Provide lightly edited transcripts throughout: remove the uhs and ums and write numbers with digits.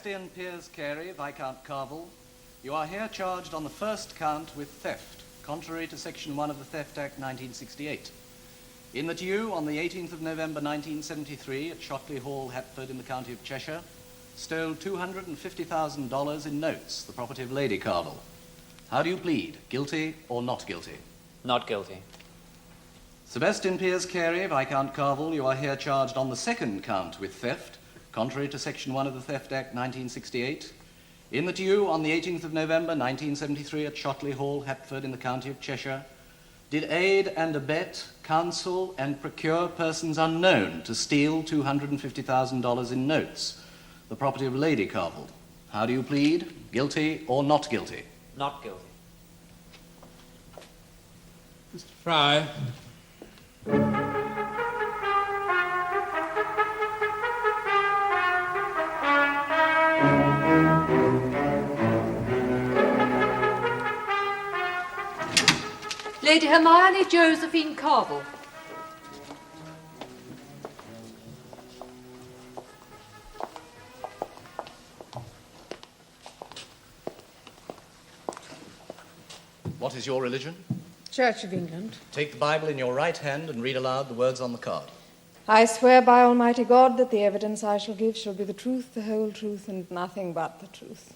Sebastian Piers Carey, Viscount Carville, you are here charged on the first count with theft, contrary to Section 1 of the Theft Act 1968, in that you, on the 18th of November 1973, at Shotley Hall, Hatford, in the county of Cheshire, stole $250,000 in notes, the property of Lady Carville. How do you plead, guilty or not guilty? Not guilty. Sebastian Piers Carey, Viscount Carville, you are here charged on the second count with theft, contrary to Section 1 of the Theft Act 1968, in that you, on the 18th of November 1973, at Shotley Hall, Hatford, in the county of Cheshire, did aid and abet, counsel, and procure persons unknown to steal $250,000 in notes, the property of Lady Carville. How do you plead, guilty or not guilty? Not guilty. Mr. Fry. Lady Hermione Josephine Carville. What is your religion? Church of England. Take the Bible in your right hand and read aloud the words on the card. I swear by Almighty God that the evidence I shall give shall be the truth, the whole truth, and nothing but the truth.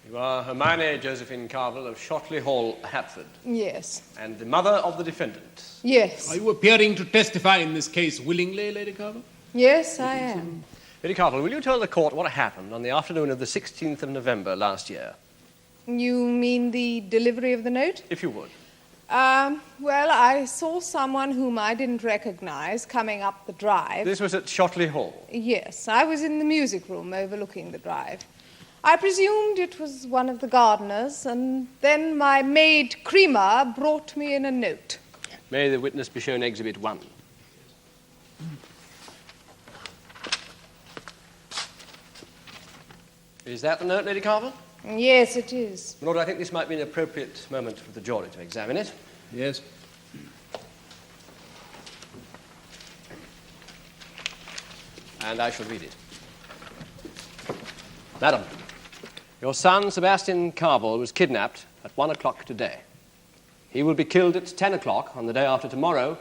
You are Hermione Josephine Carville of Shotley Hall, Hatford. Yes. And the mother of the defendant. Yes. Are you appearing to testify in this case willingly, Lady Carville? Yes, I am. Lady Carville, will you tell the court what happened on the afternoon of the 16th of November last year? You mean the delivery of the note? If you would. Well, I saw someone whom I didn't recognize coming up the drive. This was at Shotley Hall? Yes, I was in the music room overlooking the drive. I presumed it was one of the gardeners, and then my maid, Creamer, brought me in a note. May the witness be shown Exhibit 1. Is that the note, Lady Carville? Yes, it is. Lord, I think this might be an appropriate moment for the jury to examine it. Yes. And I shall read it. Madam, your son, Sebastian Carville, was kidnapped at 1 o'clock today. He will be killed at 10 o'clock on the day after tomorrow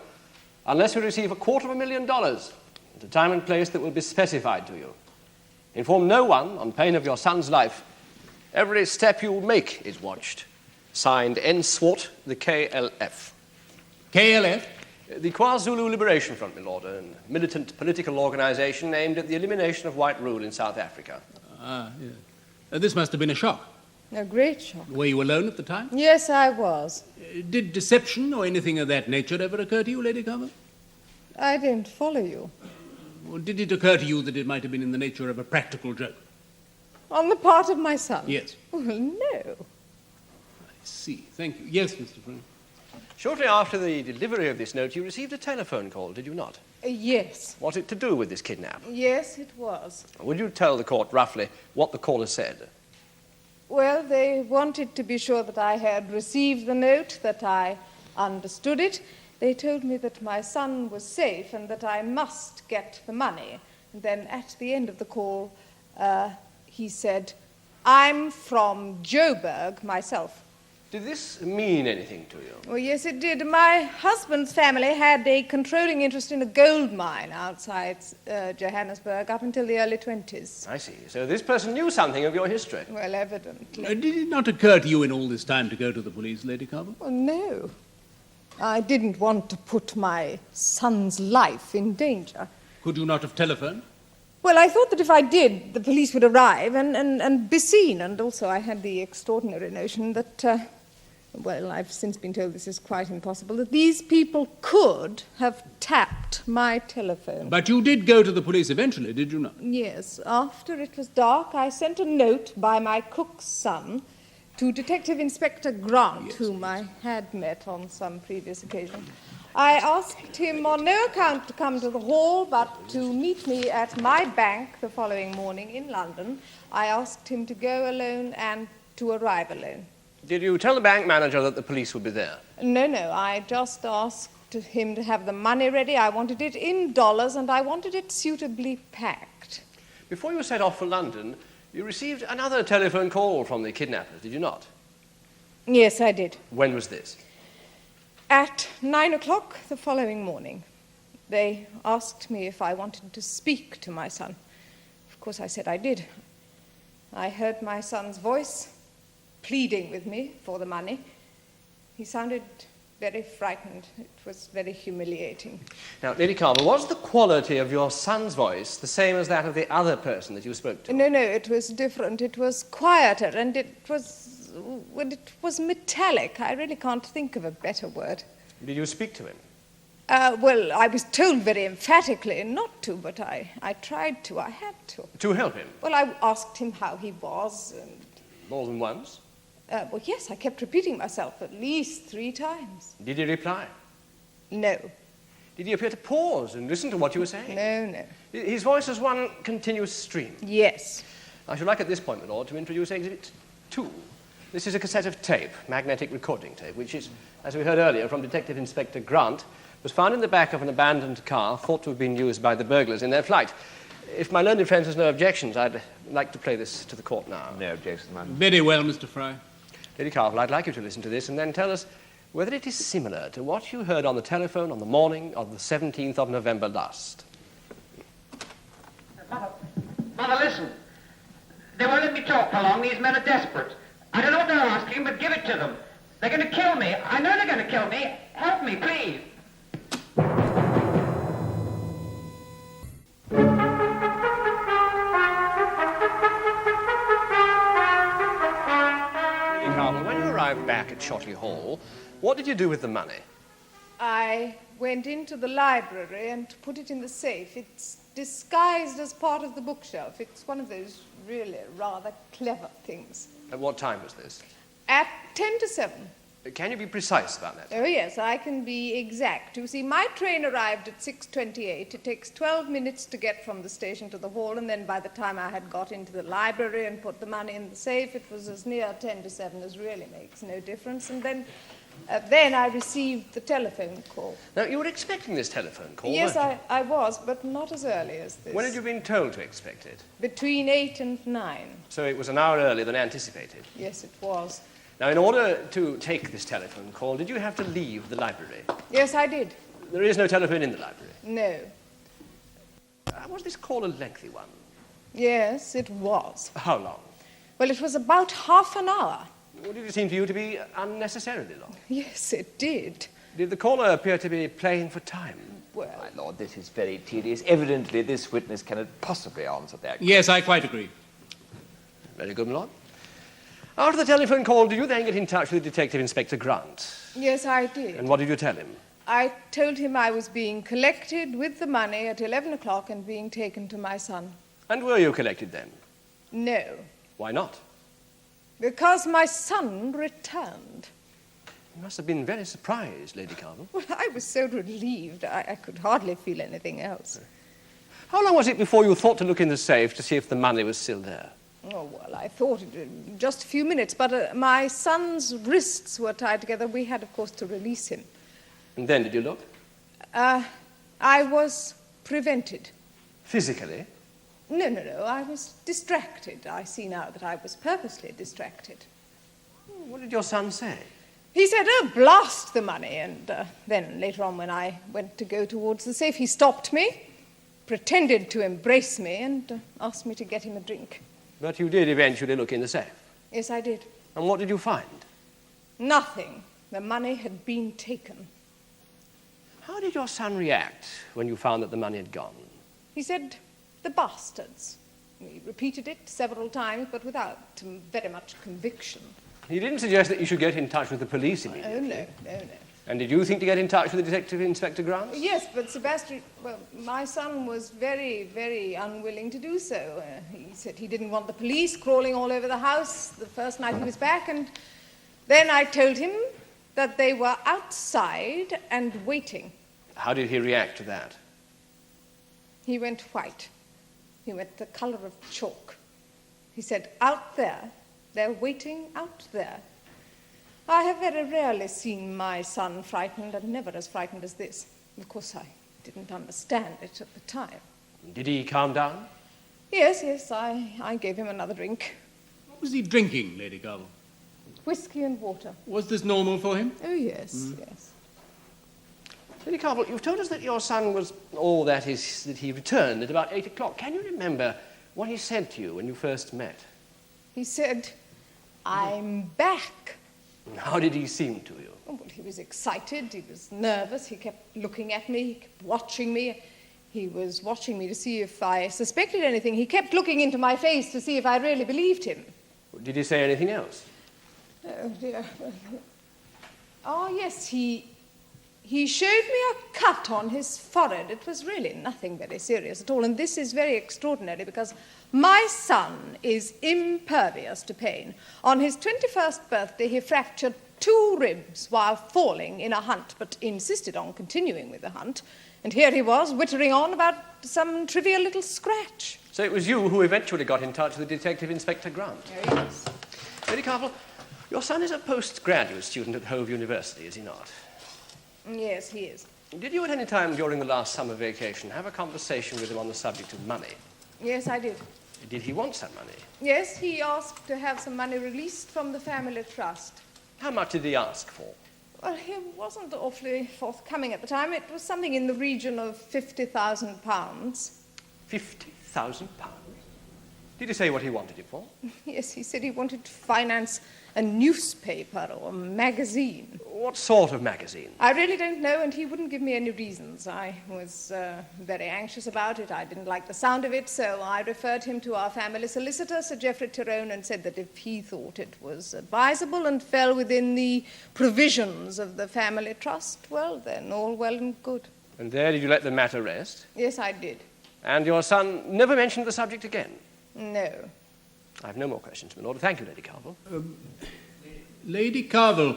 unless you receive $250,000 at a time and place that will be specified to you. Inform no one on pain of your son's life. Every step you make is watched. Signed, N. Swart, the KLF. KLF? The KwaZulu Liberation Front, my lord, a militant political organisation aimed at the elimination of white rule in South Africa. Ah, yes. This must have been a shock. A great shock. Were you alone at the time? Yes, I was. Did deception or anything of that nature ever occur to you, Lady Carville? I didn't follow you. Or did it occur to you that it might have been in the nature of a practical joke? On the part of my son? Yes. Well, no. I see. Thank you. Yes, Mr. Frank. Shortly after the delivery of this note, you received a telephone call, did you not? Yes. Was it to do with this kidnap? Yes, it was. Would you tell the court roughly what the caller said? Well, they wanted to be sure that I had received the note, that I understood it. They told me that my son was safe and that I must get the money. And then at the end of the call, he said, "I'm from Joburg myself." Did this mean anything to you? Well, yes, it did. My husband's family had a controlling interest in a gold mine outside Johannesburg up until the early 20s. I see. So this person knew something of your history. Well, evidently. Did it not occur to you in all this time to go to the police, Lady Carville? Well, no. I didn't want to put my son's life in danger. Could you not have telephoned? Well, I thought that if I did, the police would arrive and be seen. And also I had the extraordinary notion that, well, I've since been told this is quite impossible, that these people could have tapped my telephone. But you did go to the police eventually, did you not? Yes. After it was dark, I sent a note by my cook's son to Detective Inspector Grant, whom I had met on some previous occasion. I asked him on no account to come to the hall, but to meet me at my bank the following morning in London. I asked him to go alone and to arrive alone. Did you tell the bank manager that the police would be there? No, I just asked him to have the money ready. I wanted it in dollars, and I wanted it suitably packed. Before you set off for London, you received another telephone call from the kidnappers, did you not? Yes, I did. When was this? At 9 o'clock the following morning, they asked me if I wanted to speak to my son. Of course, I said I did. I heard my son's voice pleading with me for the money. He sounded very frightened. It was very humiliating. Now, Lady Carvel, was the quality of your son's voice the same as that of the other person that you spoke to? No, it was different. It was quieter, and it was metallic. I really can't think of a better word. Did you speak to him? Well, I was told very emphatically not to, but I tried to. I had to. To help him? Well, I asked him how he was, and... More than once? Well, yes, I kept repeating myself at least 3 times. Did he reply? No. Did he appear to pause and listen to what you were saying? No. His voice was one continuous stream. Yes. I should like at this point, my lord, to introduce Exhibit 2. This is a cassette of tape, magnetic recording tape, which is, as we heard earlier from Detective Inspector Grant, was found in the back of an abandoned car thought to have been used by the burglars in their flight. If my learned friend has no objections, I'd like to play this to the court now. No objections, madam. Very well, Mr. Fry. Lady Carvel, I'd like you to listen to this and then tell us whether it is similar to what you heard on the telephone on the morning of the 17th of November last. Mother, listen. They won't let me talk for long. These men are desperate. I don't know what they're asking, but give it to them. They're going to kill me. I know they're going to kill me. Help me, please. Lady Carvel, when you arrived back at Shotley Hall, what did you do with the money? I went into the library and put it in the safe. It's disguised as part of the bookshelf. It's one of those really rather clever things. At what time was this? At 10 to 7. Can you be precise about that? Oh, yes, I can be exact. You see, my train arrived at 6:28. It takes 12 minutes to get from the station to the hall, and then by the time I had got into the library and put the money in the safe, it was as near 10 to 7 as really makes no difference. And then I received the telephone call. Now, you were expecting this telephone call, Yes, weren't I was, but not as early as this. you? When had you been told to expect it? Between 8 and 9. So it was an hour earlier than anticipated. Yes, it was. Now, in order to take this telephone call, did you have to leave the library? Yes, I did. There is no telephone in the library. No. Was this call a lengthy one? Yes, it was. How long? Well, it was about half an hour. Or did it seem to you to be unnecessarily long? Yes, it did. Did the caller appear to be playing for time? Well, My lord, this is very tedious. Evidently, this witness cannot possibly answer that. Yes, I quite agree. Very good, my lord. After the telephone call, did you then get in touch with Detective Inspector Grant? yes, I did. And what did you tell him? I told him I was being collected with the money at 11 o'clock and being taken to my son. And were you collected then? No, Why not? because my son returned. You must have been very surprised, Lady Carvel. Well, I was so relieved, I could hardly feel anything else. How long was it before you thought to look in the safe to see if the money was still there? Oh, well, I thought just a few minutes, but my son's wrists were tied together. We had, of course, to release him. And then did you look? I was prevented. Physically? No, I was distracted. I see now that I was purposely distracted. What did your son say? He said, oh, blast the money. And then later on when I went to go towards the safe, he stopped me, pretended to embrace me, and asked me to get him a drink. But you did eventually look in the safe. Yes, I did. And what did you find? Nothing. The money had been taken. How did your son react when you found that the money had gone? He said, the bastards. He repeated it several times, but without very much conviction. He didn't suggest that you should get in touch with the police immediately. Oh, no. And did you think to get in touch with the Detective Inspector Grant? Yes, but Sebastian, well, my son was very, very unwilling to do so. He said he didn't want the police crawling all over the house the first night he was back, and then I told him that they were outside and waiting. How did he react to that? He went white. He went the color of chalk. He said, out there, they're waiting out there. I have very rarely seen my son frightened, and never as frightened as this. Of course, I didn't understand it at the time. Did he calm down? Yes, I gave him another drink. What was he drinking, Lady Carvel? Whiskey and water. Was this normal for him? Oh, yes, yes. Lady Carvel, you've told us that your son was, that he returned at about 8 o'clock. Can you remember what he said to you when you first met? He said, "I'm back." How did he seem to you? Oh, well, he was excited, he was nervous, he kept looking at me, he kept watching me. He was watching me to see if I suspected anything. He kept looking into my face to see if I really believed him. Did he say anything else? Oh, dear. Oh, yes, he showed me a cut on his forehead. It was really nothing very serious at all, and this is very extraordinary because my son is impervious to pain. On his 21st birthday, he fractured 2 ribs while falling in a hunt, but insisted on continuing with the hunt. And here he was, wittering on about some trivial little scratch. So it was you who eventually got in touch with Detective Inspector Grant? Oh, yes. Lady Carvel, your son is a postgraduate student at Hove University, is he not? Yes, he is. Did you at any time during the last summer vacation have a conversation with him on the subject of money? Yes, I did. Did he want some money? Yes, he asked to have some money released from the family trust. How much did he ask for? Well, he wasn't awfully forthcoming at the time. It was something in the region of £50,000. £50,000? Did he say what he wanted it for? Yes, he said he wanted to finance a newspaper or a magazine. What sort of magazine? I really don't know, and he wouldn't give me any reasons. I was very anxious about it. I didn't like the sound of it, so I referred him to our family solicitor, Sir Geoffrey Tyrone, and said that if he thought it was advisable and fell within the provisions of the family trust, well, then all well and good. And there did you let the matter rest? Yes, I did. And your son never mentioned the subject again? No. I have no more questions, my lord. Thank you, Lady Carvel. Lady Carvel,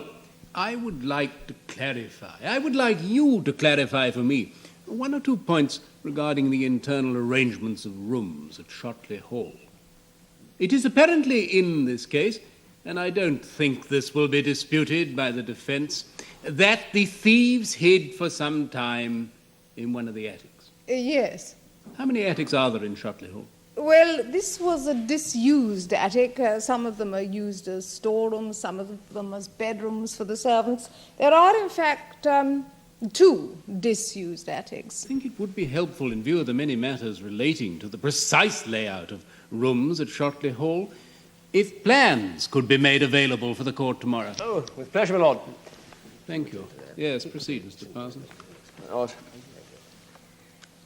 I would like to clarify. I would like you to clarify for me 1 or 2 points regarding the internal arrangements of rooms at Shotley Hall. It is apparently in this case, and I don't think this will be disputed by the defense, that the thieves hid for some time in one of the attics. Yes. How many attics are there in Shotley Hall? Well, this was a disused attic. Some of them are used as storerooms, some of them as bedrooms for the servants. There are, in fact, 2 disused attics. I think it would be helpful in view of the many matters relating to the precise layout of rooms at Shotley Hall if plans could be made available for the court tomorrow. Oh, with pleasure, my lord. Thank you. Yes, proceed, Mr. Parsons. Lord.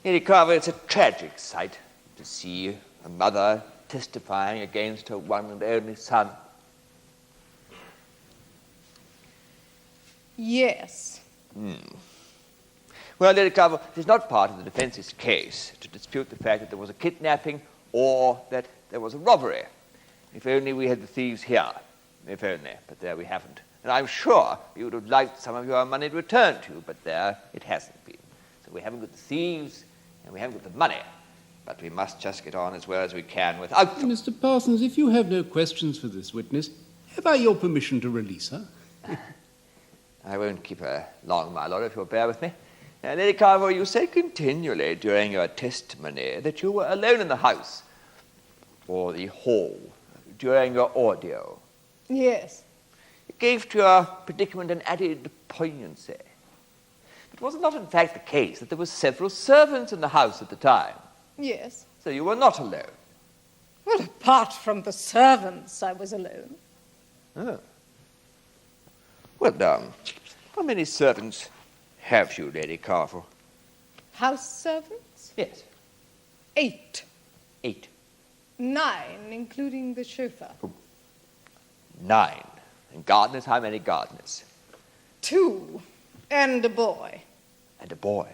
Lady Carver, it's a tragic sight to see a mother testifying against her one and only son. Yes. Well, Lady Carver, it is not part of the defence's case to dispute the fact that there was a kidnapping or that there was a robbery. If only we had the thieves here. If only, but there we haven't. And I'm sure you would have liked some of your money returned to you, but there it hasn't been. So we haven't got the thieves and we haven't got the money. But we must just get on as well as we can without them. Mr. Parsons, if you have no questions for this witness, have I your permission to release her? I won't keep her long, my lord, if you'll bear with me. Lady Carver, you said continually during your testimony that you were alone in the house or the hall during your audio. Yes. It gave to your predicament an added poignancy. But was it not in fact the case that there were several servants in the house at the time? Yes. So you were not alone? Well, apart from the servants, I was alone. Oh. Well, how many servants have you, Lady Carver? House servants? Yes. 8. 8. 9, including the chauffeur. 9. And gardeners, how many gardeners? 2, and a boy. And a boy.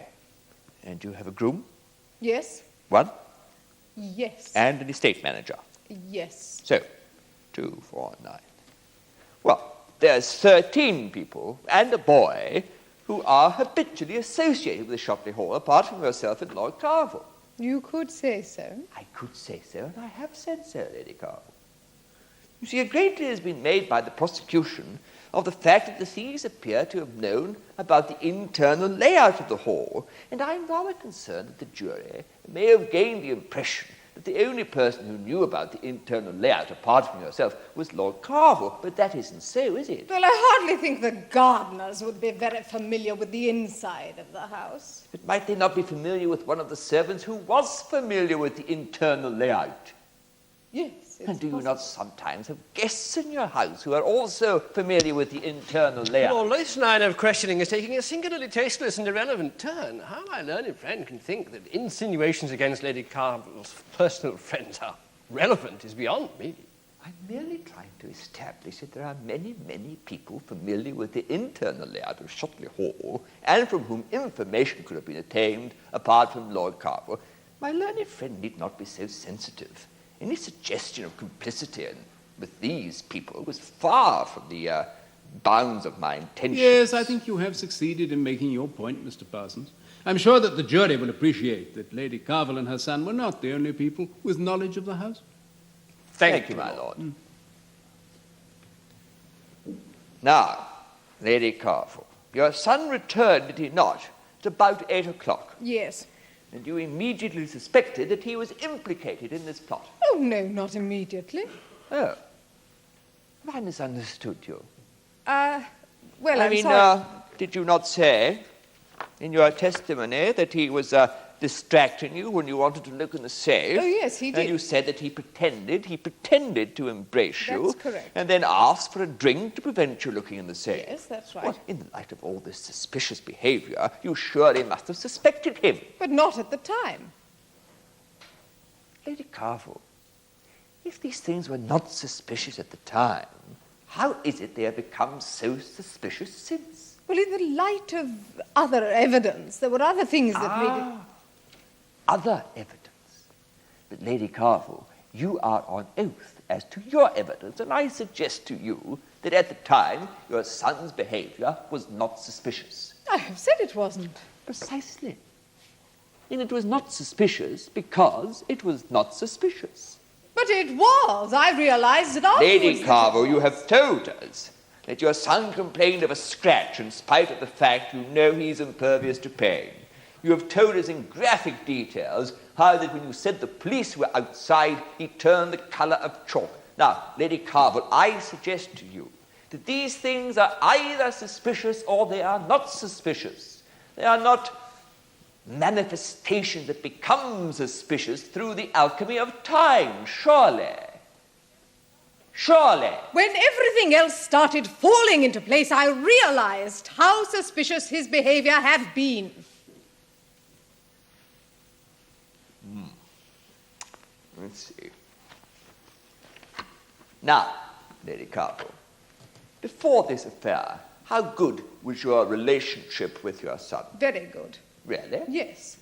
And you have a groom? Yes? 1. Yes. And an estate manager? Yes. So, 2, 4, 9. Well, there's 13 people and a boy who are habitually associated with the Shotley Hall, apart from yourself and Lord Carvel. You could say so. I could say so, and I have said so, Lady Carvel. You see, a great deal has been made by the prosecution of the fact that the thieves appear to have known about the internal layout of the hall, and I'm rather concerned that the jury may have gained the impression that the only person who knew about the internal layout apart from yourself was Lord Carvel, but that isn't so, is it? Well, I hardly think the gardeners would be very familiar with the inside of the house. But might they not be familiar with one of the servants who was familiar with the internal layout? Yes. And do you not sometimes have guests in your house who are also familiar with the internal layout? Well, this line of questioning is taking a singularly tasteless and irrelevant turn. How my learned friend can think that insinuations against Lady Carvel's personal friends are relevant is beyond me. I'm merely trying to establish that there are many, many people familiar with the internal layout of Shotley Hall, and from whom information could have been obtained apart from Lord Carvel. My learned friend need not be so sensitive. Any suggestion of complicity with these people was far from the bounds of my intention. Yes, I think you have succeeded in making your point, Mr. Parsons. I'm sure that the jury will appreciate that Lady Carvel and her son were not the only people with knowledge of the house. Thank you, my lord. Now, Lady Carvel, your son returned, did he not, at about 8 o'clock? Yes. And you immediately suspected that he was implicated in this plot. Oh, no, not immediately. Oh. Have I misunderstood you? Well, I I'm mean, sorry. did you not say in your testimony that he was distracting you when you wanted to look in the safe? Oh, yes, he did. And you said that he pretended to embrace you. That's correct. And then asked for a drink to prevent you looking in the safe. Yes, that's right. Well, in the light of all this suspicious behavior, you surely must have suspected him. But not at the time. Lady Carvel, if these things were not suspicious at the time, how is it they have become so suspicious since? Well, in the light of other evidence, there were other things that made it... Other evidence. But Lady Carvel, you are on oath as to your evidence, and I suggest to you that at the time your son's behavior was not suspicious. I have said it wasn't. Precisely. And it was not suspicious because it was not suspicious. But it was. I realized it afterwards. Lady Carvel, you have told us that your son complained of a scratch in spite of the fact you know he's impervious to pain. You have told us in graphic details how that when you said the police were outside, he turned the colour of chalk. Now, Lady Carvel, I suggest to you that these things are either suspicious or they are not suspicious. They are not manifestations that become suspicious through the alchemy of time, surely. Surely. When everything else started falling into place, I realized how suspicious his behavior had been. Let's see. Now, Lady Carvel, before this affair, how good was your relationship with your son? Very good. Really? Yes.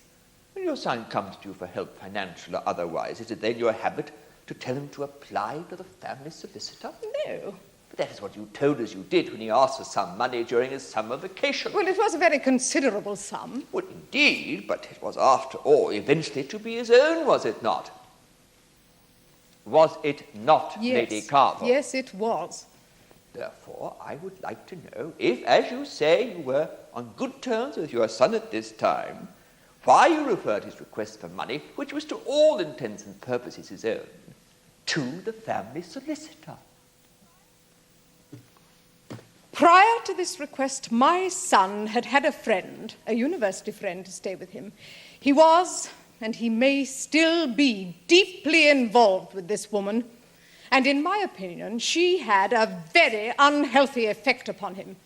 When your son comes to you for help, financial or otherwise, is it then your habit to tell him to apply to the family solicitor? No. But that is what you told us you did when he asked for some money during his summer vacation. Well, it was a very considerable sum. Well, indeed, but it was after all eventually to be his own, was it not? Was it not, Yes. Lady Carvel? Yes, it was. Therefore, I would like to know if, as you say, you were on good terms with your son at this time, why you referred his request for money, which was to all intents and purposes his own, to the family solicitor. Prior to this request, my son had had a friend, a university friend, to stay with him. He was, and he may still be, deeply involved with this woman. And in my opinion, she had a very unhealthy effect upon him.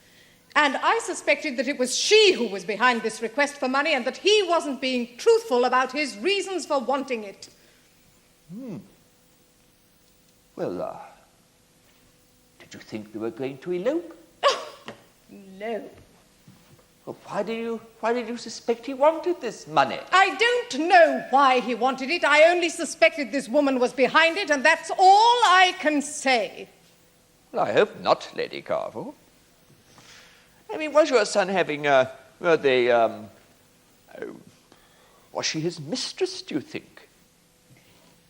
And I suspected that it was she who was behind this request for money and that he wasn't being truthful about his reasons for wanting it. Well, did you think they were going to elope? No. Well, why did you suspect he wanted this money? I don't know why he wanted it. I only suspected this woman was behind it, and that's all I can say. Well, I hope not, Lady Carvel. I mean, was your son having, was she his mistress, do you think?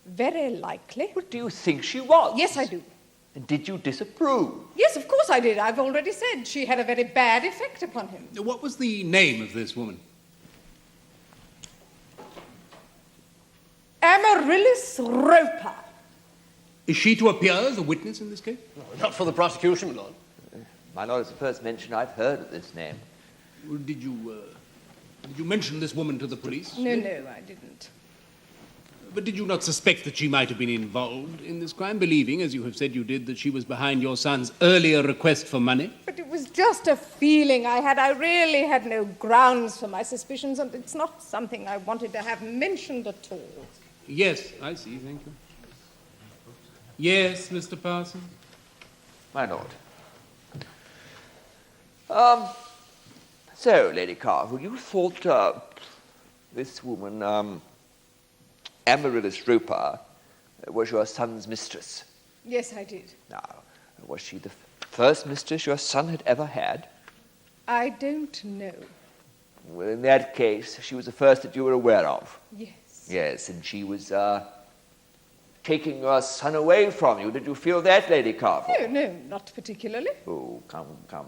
Very likely. What do you think she was? Yes, I do. And did you disapprove? Yes, of course I did. I've already said she had a very bad effect upon him. What was the name of this woman? Amaryllis Roper. Is she to appear as a witness in this case? Not for the prosecution, my lord. My lord, it's the first mention I've heard of this name. Well, did you mention this woman to the police? No, I didn't. But did you not suspect that she might have been involved in this crime, believing, as you have said you did, that she was behind your son's earlier request for money? But it was just a feeling I had. I really had no grounds for my suspicions, and it's not something I wanted to have mentioned at all. Yes, I see, thank you. Yes, Mr. Parsons? My lord. So, Lady Carvel, you thought this woman, Amaryllis Roper, was your son's mistress? Yes, I did. Now, was she the first mistress your son had ever had? I don't know. Well, in that case, she was the first that you were aware of. Yes. Yes, and she was taking your son away from you. Did you feel that, Lady Carvel? No, not particularly. Oh, come,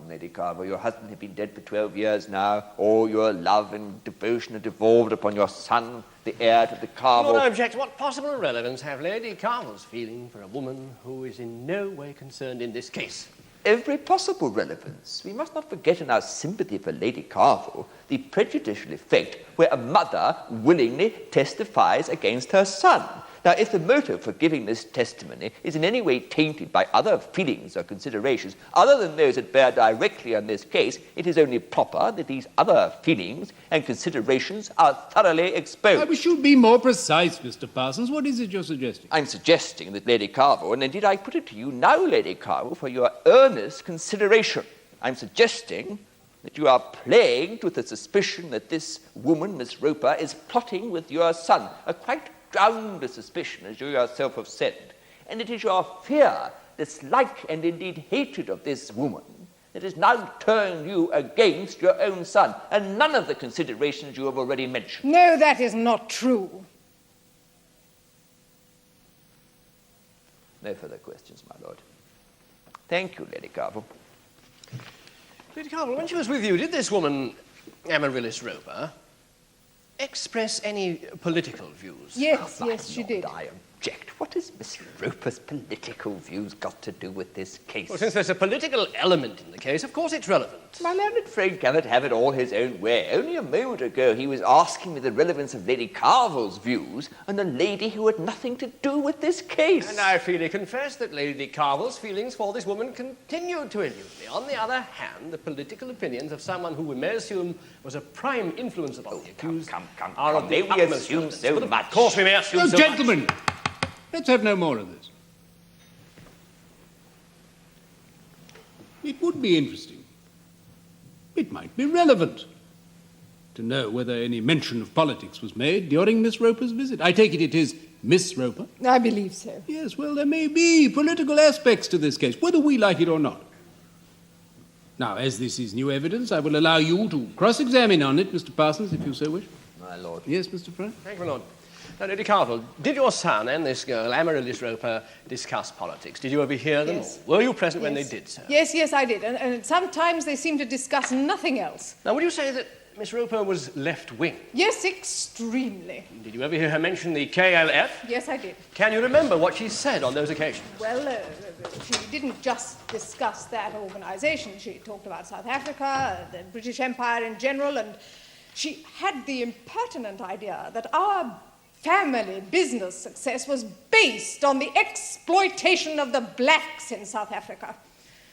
Lady Carver. Your husband has been dead for 12 years now. All your love and devotion are devolved upon your son, the heir to the Carvel. Lord, I object. What possible relevance have Lady Carvel's feeling for a woman who is in no way concerned in this case? Every possible relevance. We must not forget in our sympathy for Lady Carvel the prejudicial effect where a mother willingly testifies against her son. Now, if the motive for giving this testimony is in any way tainted by other feelings or considerations other than those that bear directly on this case, it is only proper that these other feelings and considerations are thoroughly exposed. I wish you'd be more precise, Mr. Parsons. What is it you're suggesting? I'm suggesting that Lady Carvel, and indeed I put it to you now, Lady Carvel, for your earnest consideration. I'm suggesting that you are plagued with the suspicion that this woman, Miss Roper, is plotting with your son, a quite groundless suspicion, as you yourself have said. And it is your fear, dislike, and indeed hatred of this woman that has now turned you against your own son, and none of the considerations you have already mentioned. No, that is not true. No further questions, my lord. Thank you, Lady Carvel. Lady Carvel, when she was with you, did this woman, Amaryllis Roper, express any political views? Yes, My yes, she lord, did. I object. What has Miss Roper's political views got to do with this case? Well, since there's a political element in the case, of course it's relevant. My learned friend cannot have it all his own way. Only a moment ago he was asking me the relevance of Lady Carvel's views and a lady who had nothing to do with this case. And I freely confess that Lady Carvel's feelings for this woman continued to elude me. On the other hand, the political opinions of someone who we may assume was a prime influence upon the accused are of May the we utmost assume relevance. so But of much? course we may assume No, so gentlemen, much. let's have no more of this. It would be interesting. It might be relevant to know whether any mention of politics was made during Miss Roper's visit. I take it is Miss Roper? I believe so. Yes, well, there may be political aspects to this case, whether we like it or not. Now, as this is new evidence, I will allow you to cross-examine on it, Mr. Parsons, if you so wish. My lord. Yes, Mr. Frank? Thank you, my lord. Now, Lady Carvel, did your son and this girl, Amaryllis Roper, discuss politics? Did you overhear them? Yes. Or were you present when they Yes. did so? Yes, I did. And sometimes they seem to discuss nothing else. Now, would you say that Miss Roper was left-wing? Yes, extremely. Did you ever hear her mention the KLF? Yes, I did. Can you remember what she said on those occasions? Well, she didn't just discuss that organization. She talked about South Africa, the British Empire in general, and she had the impertinent idea that our family business success was based on the exploitation of the blacks in South Africa.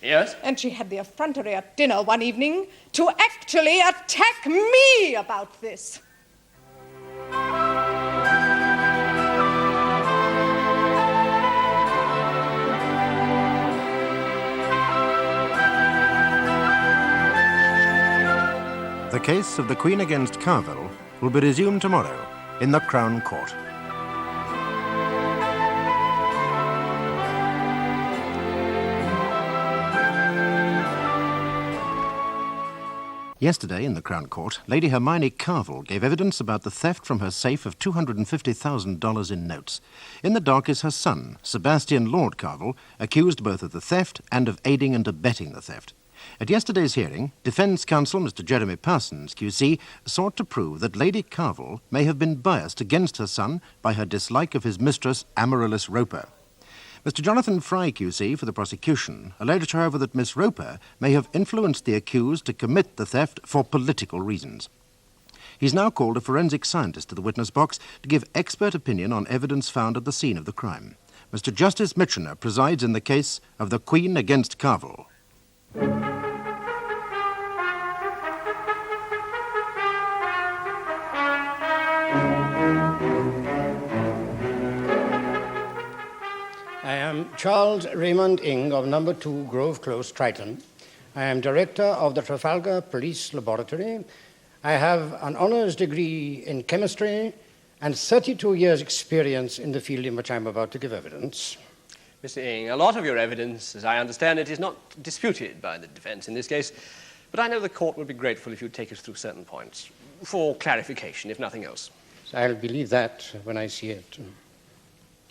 Yes? And she had the effrontery at dinner one evening to actually attack me about this. The case of the Queen against Carvel will be resumed tomorrow in the Crown Court. Yesterday, in the Crown Court, Lady Hermione Carvel gave evidence about the theft from her safe of $250,000 in notes. In the dock is her son, Sebastian Lord Carvel, accused both of the theft and of aiding and abetting the theft. At yesterday's hearing, Defence Counsel Mr. Jeremy Parsons, QC, sought to prove that Lady Carville may have been biased against her son by her dislike of his mistress, Amaryllis Roper. Mr. Jonathan Fry, QC, for the prosecution, alleged, however, that Miss Roper may have influenced the accused to commit the theft for political reasons. He's now called a forensic scientist to the witness box to give expert opinion on evidence found at the scene of the crime. Mr. Justice Mitchener presides in the case of the Queen against Carville. I am Charles Raymond Ing of number 2 Grove Close, Triton. I am director of the Trafalgar Police Laboratory. I have an honours degree in chemistry and 32 years' experience in the field in which I'm about to give evidence. Mr. Ing, a lot of your evidence, as I understand it, is not disputed by the defence in this case, but I know the court would be grateful if you'd take us through certain points, for clarification, if nothing else. So I'll believe that when I see it.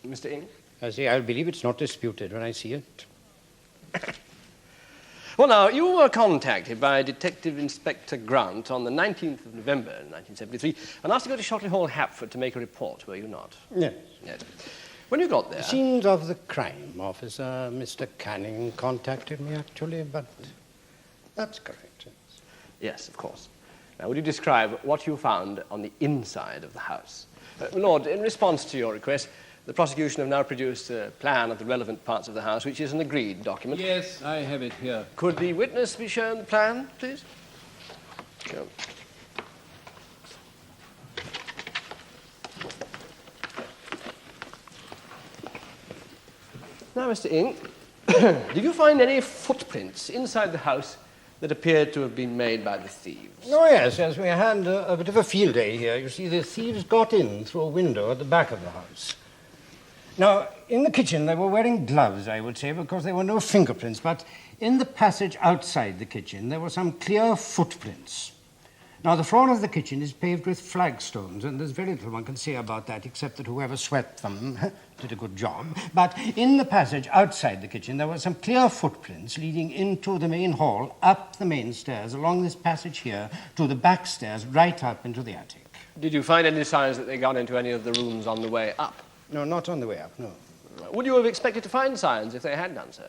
Mr. Ing? I say I'll believe it's not disputed when I see it. Well, now, you were contacted by Detective Inspector Grant on the 19th of November, 1973, and asked to go to Shotley Hall, Hapford, to make a report, were you not? Yes. Yes. When you got there... Scenes of the crime, officer. Mr. Canning contacted me, actually, but that's correct. Yes, of course. Now, would you describe what you found on the inside of the house? Lord, in response to your request, the prosecution have now produced a plan of the relevant parts of the house, which is an agreed document. Yes, I have it here. Could the witness be shown the plan, please? Sure. Now, Mr. Ing, did you find any footprints inside the house that appeared to have been made by the thieves? Oh, yes, we had a bit of a field day here. You see, the thieves got in through a window at the back of the house. Now, in the kitchen, they were wearing gloves, I would say, because there were no fingerprints, but in the passage outside the kitchen, there were some clear footprints. Now, the floor of the kitchen is paved with flagstones, and there's very little one can say about that, except that whoever swept them did a good job. But in the passage outside the kitchen, there were some clear footprints leading into the main hall, up the main stairs, along this passage here, to the back stairs, right up into the attic. Did you find any signs that they got into any of the rooms on the way up? No, not on the way up, no. Would you have expected to find signs if they had done so?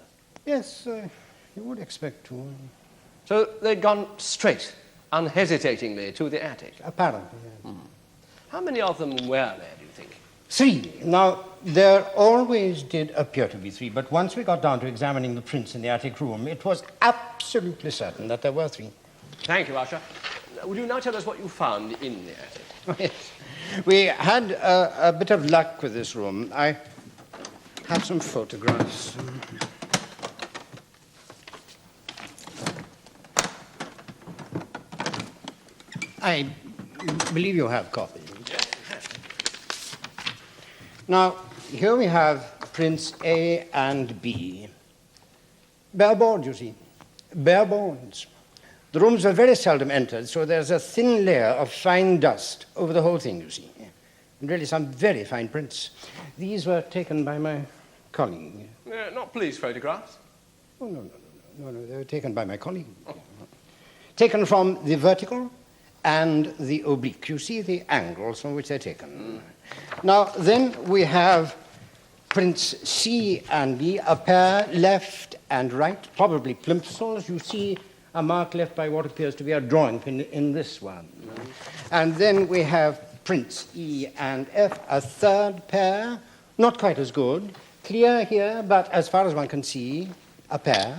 Yes, you would expect to. So they'd gone straight, unhesitatingly, to the attic? Apparently, yes. How many of them were there, do you think? 3. Now, there always did appear to be 3, but once we got down to examining the prints in the attic room, it was absolutely certain that there were 3. Thank you, Usher. Would you now tell us what you found in the attic? Yes. We had a bit of luck with this room. I have some photographs. I believe you have copies. Yes. Now, here we have prints A and B. Bare boards, you see. Bare boards. The rooms are very seldom entered, so there's a thin layer of fine dust over the whole thing, you see. And really some very fine prints. These were taken by my colleague. Not police photographs? Oh, no, they were taken by my colleague. Taken from the vertical and the oblique. You see the angles from which they're taken. Now, then we have prints C and D, a pair left and right, probably plimsolls. You see a mark left by what appears to be a drawing pin in this one. And then we have prints E and F, a third pair, not quite as good, clear here, but as far as one can see, a pair,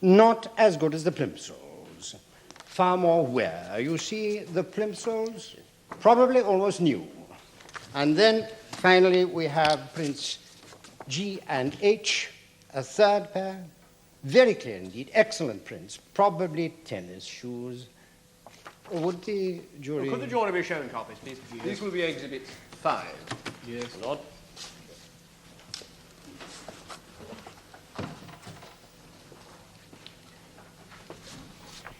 not as good as the plimsolls, far more wear. You see the plimsolls, probably almost new. And then finally we have prints G and H, a third pair, very clear indeed, excellent prints, probably tennis shoes. Would the jury... Could the jury be shown copies, please? Yes. These will be Exhibit 5. Yes. Lord.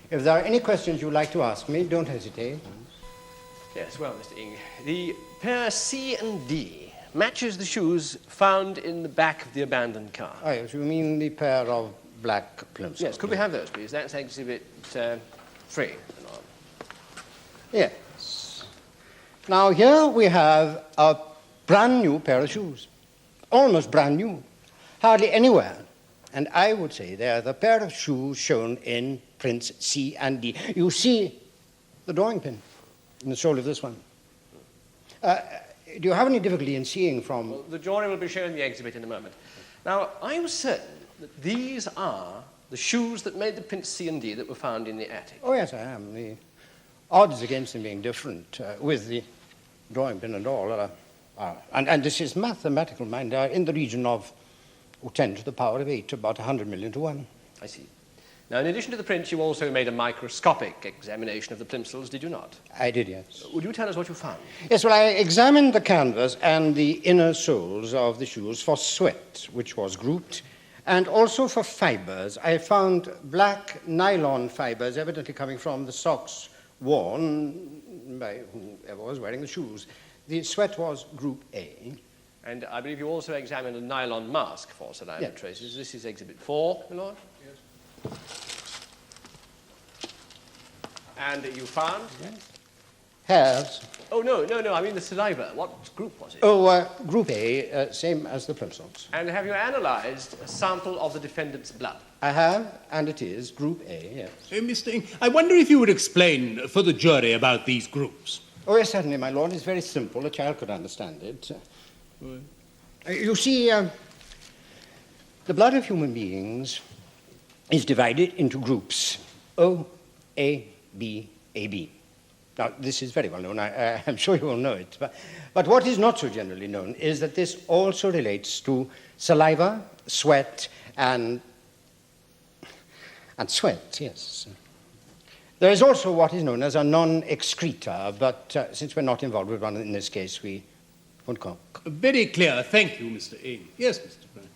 If there are any questions you'd like to ask me, don't hesitate. Yes, well, Mr. Ing, the pair C and D matches the shoes found in the back of the abandoned car. Oh, yes, you mean the pair of black plimsolls. Yes, could we have those, please? That's exhibit 3. Yes. Now, here we have a brand new pair of shoes. Almost brand new. Hardly anywhere. And I would say they're the pair of shoes shown in prints C and D. You see the drawing pin in the sole of this one. Do you have any difficulty in seeing from... Well, the jury will be showing the exhibit in a moment. Now, I was certain that these are the shoes that made the prints C and D that were found in the attic. Oh, yes, I am. The odds against them being different with the drawing pin and all and this is mathematical, mind, in the region of 10 to the power of 8, about 100 million to 1. I see. Now, in addition to the prints, you also made a microscopic examination of the plimsolls, did you not? I did, yes. Would you tell us what you found? Yes, well, I examined the canvas and the inner soles of the shoes for sweat, which was grouped, and also for fibers. I found black nylon fibers, evidently coming from the socks worn by whoever was wearing the shoes. The sweat was group A. And I believe you also examined a nylon mask for saliva traces. This is exhibit 4, my lord. And you found? Yes. Hairs. Oh, no, I mean the saliva. What group was it? Oh, group A, same as the plimsolls. And have you analyzed a sample of the defendant's blood? I have, and it is group A, yes. Mr. Ing, I wonder if you would explain for the jury about these groups. Oh, yes, certainly, my lord. It's very simple. A child could understand it. You see, the blood of human beings is divided into groups, O, A, B, AB. Now, this is very well known. I'm sure you all know it. But what is not so generally known is that this also relates to saliva, sweat, and sweat, yes. There is also what is known as a non-excreta, but since we're not involved with one in this case, we won't comment. Very clear. Thank you, Mr. Ing. Yes, Mr. Brown.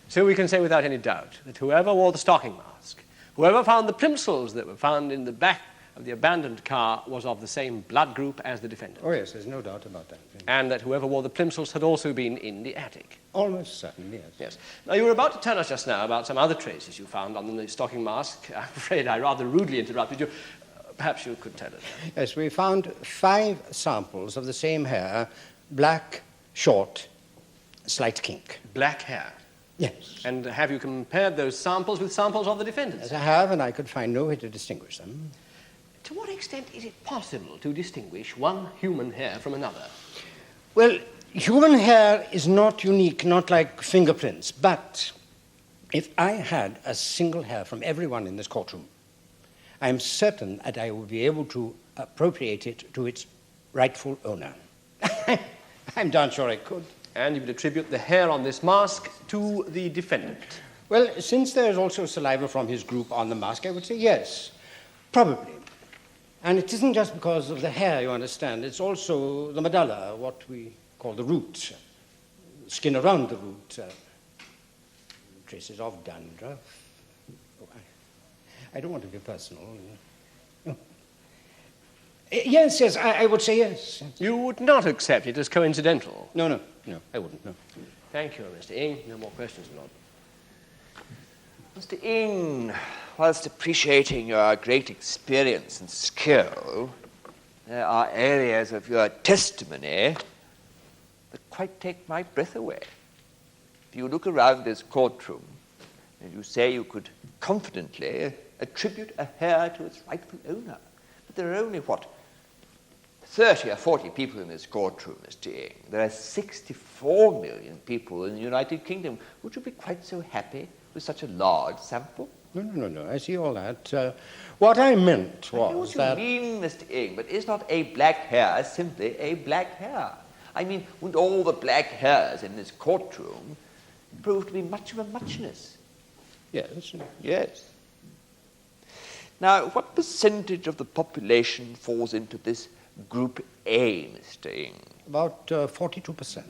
So we can say without any doubt that whoever wore the stocking mask, whoever found the plimsolls that were found in the back of the abandoned car was of the same blood group as the defendant. Oh, yes, there's no doubt about that. And that whoever wore the plimsolls had also been in the attic. Almost certainly, yes. Yes. Now, you were about to tell us just now about some other traces you found on the stocking mask. I'm afraid I rather rudely interrupted you. Perhaps you could tell us. Yes, we found 5 samples of the same hair, black, short, slight kink. Black hair? Yes. And have you compared those samples with samples of the defendants? Yes, I have, and I could find no way to distinguish them. To what extent is it possible to distinguish one human hair from another? Well, human hair is not unique, not like fingerprints, but if I had a single hair from everyone in this courtroom, I'm certain that I would be able to appropriate it to its rightful owner. I'm darn sure I could. And you would attribute the hair on this mask to the defendant? Well, since there's also saliva from his group on the mask, I would say yes, probably. And it isn't just because of the hair, you understand. It's also the medulla, what we call the root, skin around the root, traces of dandruff. Oh, I don't want to be personal. No. Yes, I would say yes. You would not accept it as coincidental? No, I wouldn't, no. Thank you, Mr. Ing. No more questions, Lord. Mr. Ing, whilst appreciating your great experience and skill, there are areas of your testimony that quite take my breath away. If you look around this courtroom and you say you could confidently attribute a hair to its rightful owner, but there are only, 30 or 40 people in this courtroom, Mr. Ing. There are 64 million people in the United Kingdom. Would you be quite so happy with such a large sample? No, I see all that. What I meant was I know what you mean, Mr. Ing, but is not a black hair simply a black hair? I mean, wouldn't all the black hairs in this courtroom prove to be much of a muchness? Yes. Yes. Now, what percentage of the population falls into this Group A, Mr. Ing? About 42%.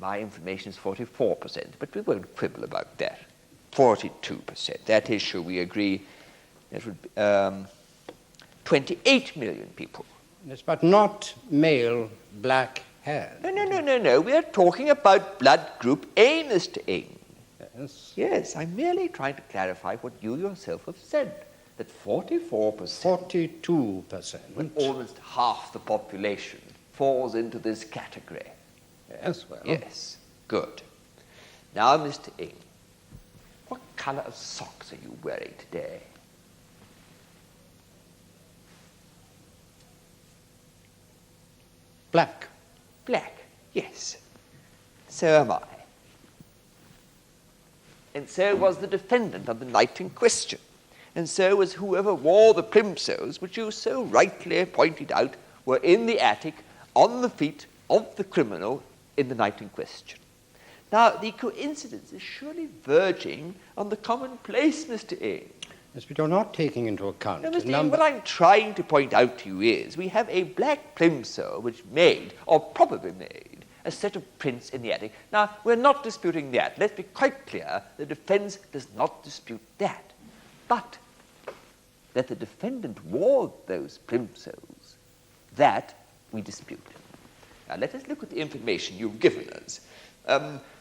My information is 44%, but we won't quibble about that. 42%. That is, shall we agree, that would be 28 million people. Yes, but not male black hair. No. We are talking about blood group A, Mr. Ing. Yes. Yes, I'm merely trying to clarify what you yourself have said, that 44%, 42%. when almost half the population falls into this category. Yes, well. Yes, good. Now, Mr. Ing, what colour of socks are you wearing today? Black. Black, yes. So am I. And so was the defendant on the night in question. And so was whoever wore the plimsolls, which you so rightly pointed out were in the attic on the feet of the criminal in the night in question. Now, the coincidence is surely verging on the commonplace, Mr. Ing. Yes, but you're not taking into account Now, the Mr. Ing, number... what I'm trying to point out to you is we have a black plimsoll which made, or probably made, a set of prints in the attic. Now, we're not disputing that. Let's be quite clear. The defense does not dispute that. But that the defendant wore those plimsolls, that we dispute. Now, let us look at the information you've given us.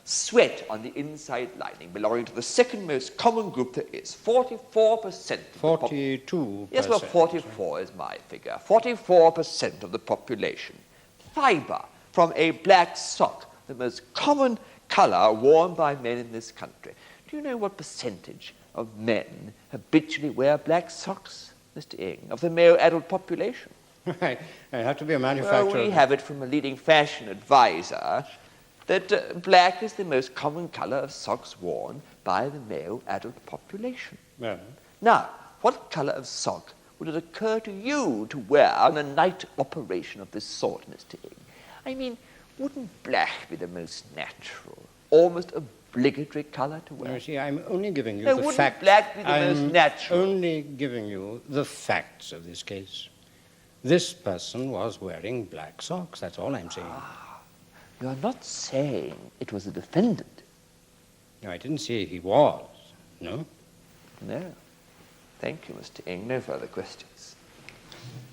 Sweat on the inside lining belonging to the second most common group there is, 44%. 42%. Yes, well, 44 is my figure. 44% of the population. Fibre from a black sock, the most common colour worn by men in this country. Do you know what percentage of men habitually wear black socks, Mr. Ing, of the male adult population? I have to be a manufacturer. Well, we have it from a leading fashion advisor that black is the most common colour of socks worn by the male adult population. Well, Now, what colour of sock would it occur to you to wear on a night operation of this sort, Mr. Ing? I mean, wouldn't black be the most natural, almost obligatory colour to wear? you see, I'm only giving you No, the wouldn't facts. black be the I'm most natural? only giving you the facts of this case. This person was wearing black socks, that's all I'm saying. You're not saying it was the defendant. No, I didn't say he was, no? No. Thank you, Mr. Ing. No further questions.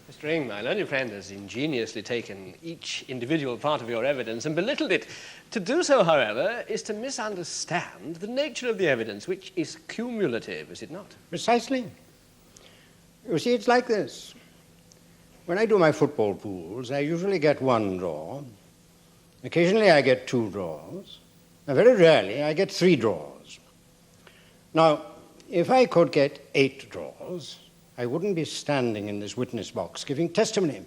Mr. Ing, my learned friend has ingeniously taken each individual part of your evidence and belittled it. To do so, however, is to misunderstand the nature of the evidence, which is cumulative, is it not? Precisely. You see, it's like this. When I do my football pools, I usually get one draw. Occasionally I get 2 draws. And very rarely I get 3 draws. Now, if I could get 8 draws, I wouldn't be standing in this witness box giving testimony,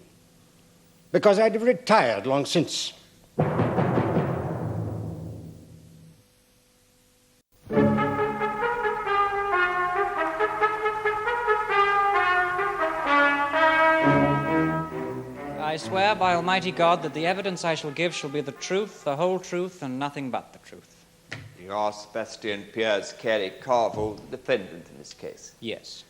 because I'd have retired long since. I swear by Almighty God that the evidence I shall give shall be the truth, the whole truth, and nothing but the truth. You are Sebastian Piers Carey Carville, the defendant in this case. Yes.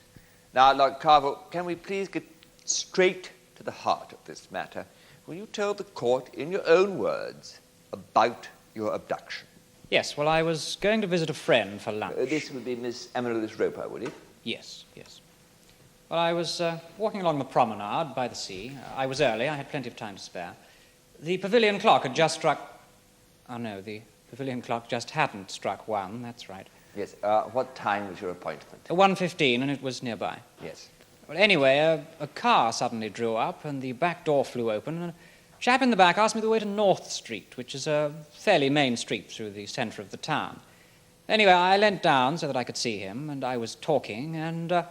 Now, Lord Carville, can we please get straight to the heart of this matter? Will you tell the court, in your own words, about your abduction? Yes, well, I was going to visit a friend for lunch. This would be Miss Amaryllis Roper, would it? Yes, yes. Well, I was walking along the promenade by the sea. I was early. I had plenty of time to spare. The pavilion clock had just struck... Oh, no, the pavilion clock just hadn't struck 1. That's right. Yes. What time was your appointment? 1:15, and it was nearby. Yes. Well, anyway, a car suddenly drew up, and the back door flew open, and a chap in the back asked me the way to North Street, which is a fairly main street through the centre of the town. Anyway, I leant down so that I could see him, and I was talking, and... well,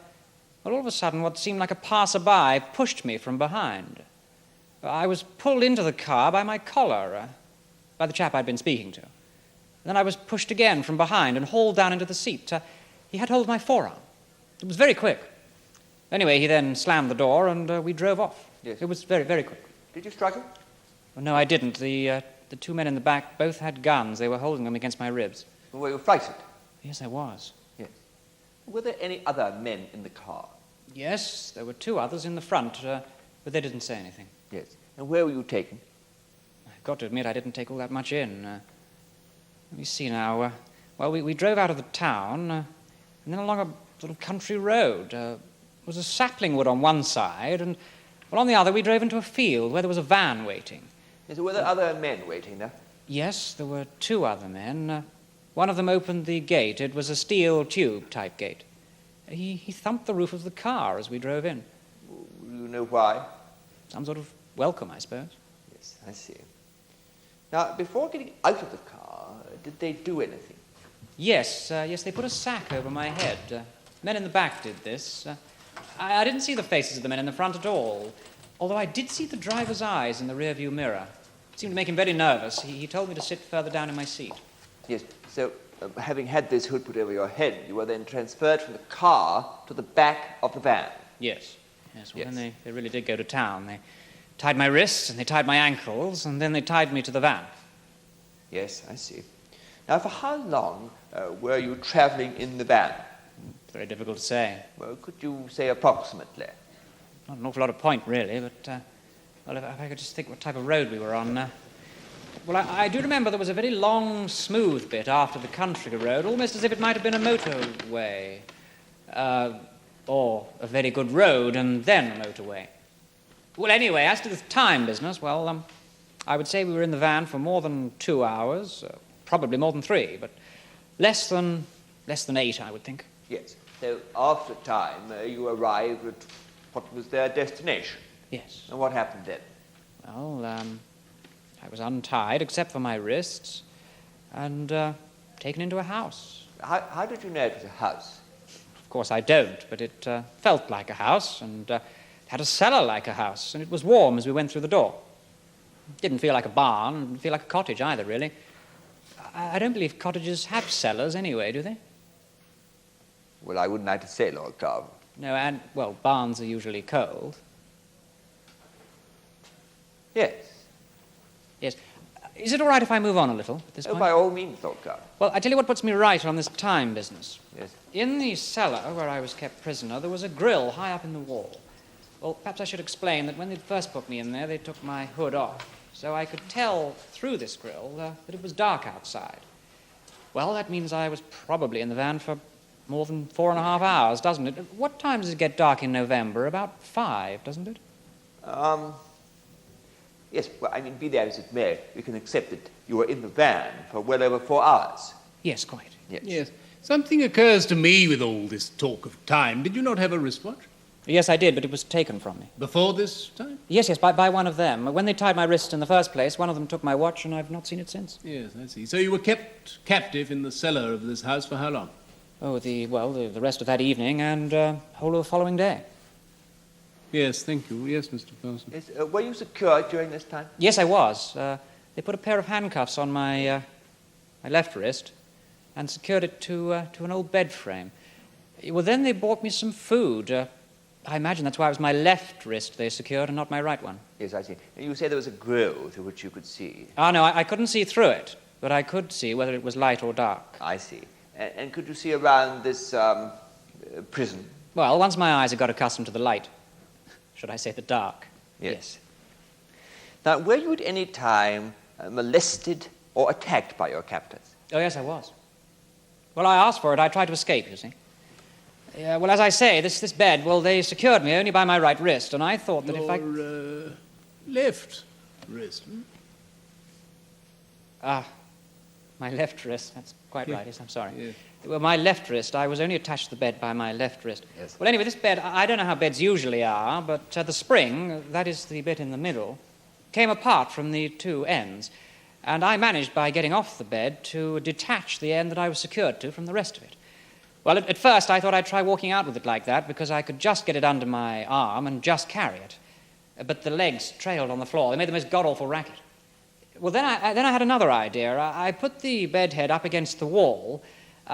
all of a sudden, what seemed like a passer-by pushed me from behind. I was pulled into the car by my collar, by the chap I'd been speaking to. Then I was pushed again from behind and hauled down into the seat. He had hold of my forearm. It was very quick. Anyway, he then slammed the door, and we drove off. Yes. It was very, very quick. Did you strike him? Well, no, I didn't. The 2 men in the back both had guns. They were holding them against my ribs. Were you frightened? Yes, I was. Yes. Were there any other men in the car? Yes, there were 2 others in the front, but they didn't say anything. Yes. And where were you taken? I've got to admit I didn't take all that much in. Let me see now. Well, we drove out of the town, and then along a sort of country road. There was a sapling wood on one side, and well, on the other we drove into a field where there was a van waiting. Yes. Were there other men waiting there? Yes, there were 2 other men. One of them opened the gate. It was a steel tube type gate. He thumped the roof of the car as we drove in. You know why? Some sort of welcome, I suppose. Yes, I see. Now, before getting out of the car, did they do anything? Yes, they put a sack over my head. Men in the back did this. I didn't see the faces of the men in the front at all, although I did see the driver's eyes in the rearview mirror. It seemed to make him very nervous. He told me to sit further down in my seat. Yes, so having had this hood put over your head, you were then transferred from the car to the back of the van. Yes. Well, then they really did go to town. They tied my wrists and they tied my ankles, and then they tied me to the van. Yes, I see. Now, for how long were you traveling in the van? Very difficult to say. Well, could you say approximately? Not an awful lot of point, really, but, if I could just think what type of road we were on. Well, I do remember there was a very long, smooth bit after the country road, almost as if it might have been a motorway. Or a very good road and then a motorway. Well, anyway, as to the time business, well, I would say we were in the van for more than 2 hours, probably more than 3, but less than 8, I would think. Yes. So after a time, you arrived at what was their destination? Yes. And what happened then? Well, I was untied except for my wrists and taken into a house. How did you know it was a house? Of course I don't, but it felt like a house and had a cellar like a house, and it was warm as we went through the door. It didn't feel like a barn, it didn't feel like a cottage either, really. I don't believe cottages have cellars anyway, do they? Well, I wouldn't like to say, Lord Carver. No, and, well, barns are usually cold. Yes. Yes. Is it all right if I move on a little at this point? By all means, Lord Carver. Well, I tell you what puts me right on this time business. Yes. In the cellar where I was kept prisoner, there was a grill high up in the wall. Well, perhaps I should explain that when they first put me in there, they took my hood off, so I could tell through this grill that it was dark outside. Well, that means I was probably in the van for more than 4.5 hours, doesn't it? What time does it get dark in November? About 5, doesn't it? Yes, well, I mean, be that as it may, we can accept that you were in the van for well over 4 hours. Yes, quite. Yes. Something occurs to me with all this talk of time. Did you not have a wristwatch? Yes, I did, but it was taken from me. Before this time? Yes, by one of them. When they tied my wrist in the first place, one of them took my watch, and I've not seen it since. Yes, I see. So you were kept captive in the cellar of this house for how long? Oh, the rest of that evening and whole of the following day. Yes, thank you. Yes, Mr. Parsons. Yes, were you secured during this time? Yes, I was. They put a pair of handcuffs on my left wrist and secured it to an old bed frame. Well, then they bought me some food. I imagine that's why it was my left wrist they secured and not my right one. Yes, I see. And you say there was a grill through which you could see. Oh, no, I couldn't see through it, but I could see whether it was light or dark. I see. And could you see around this prison? Well, once my eyes had got accustomed to the light. Should I say the dark? Yes. Now, were you at any time molested or attacked by your captors? Oh, yes, I was. Well, I asked for it. I tried to escape, you see. Well, as I say, this bed, well, they secured me only by my right wrist, and I thought that if I... Your left wrist, my left wrist. That's quite right, yes, I'm sorry. Yeah. Well, my left wrist, I was only attached to the bed by my left wrist. Yes. Well, anyway, this bed, I don't know how beds usually are, but the spring, that is the bit in the middle, came apart from the two ends, and I managed by getting off the bed to detach the end that I was secured to from the rest of it. Well, at first I thought I'd try walking out with it like that because I could just get it under my arm and just carry it. But the legs trailed on the floor. They made the most god-awful racket. Well, then I had another idea. I put the bed head up against the wall.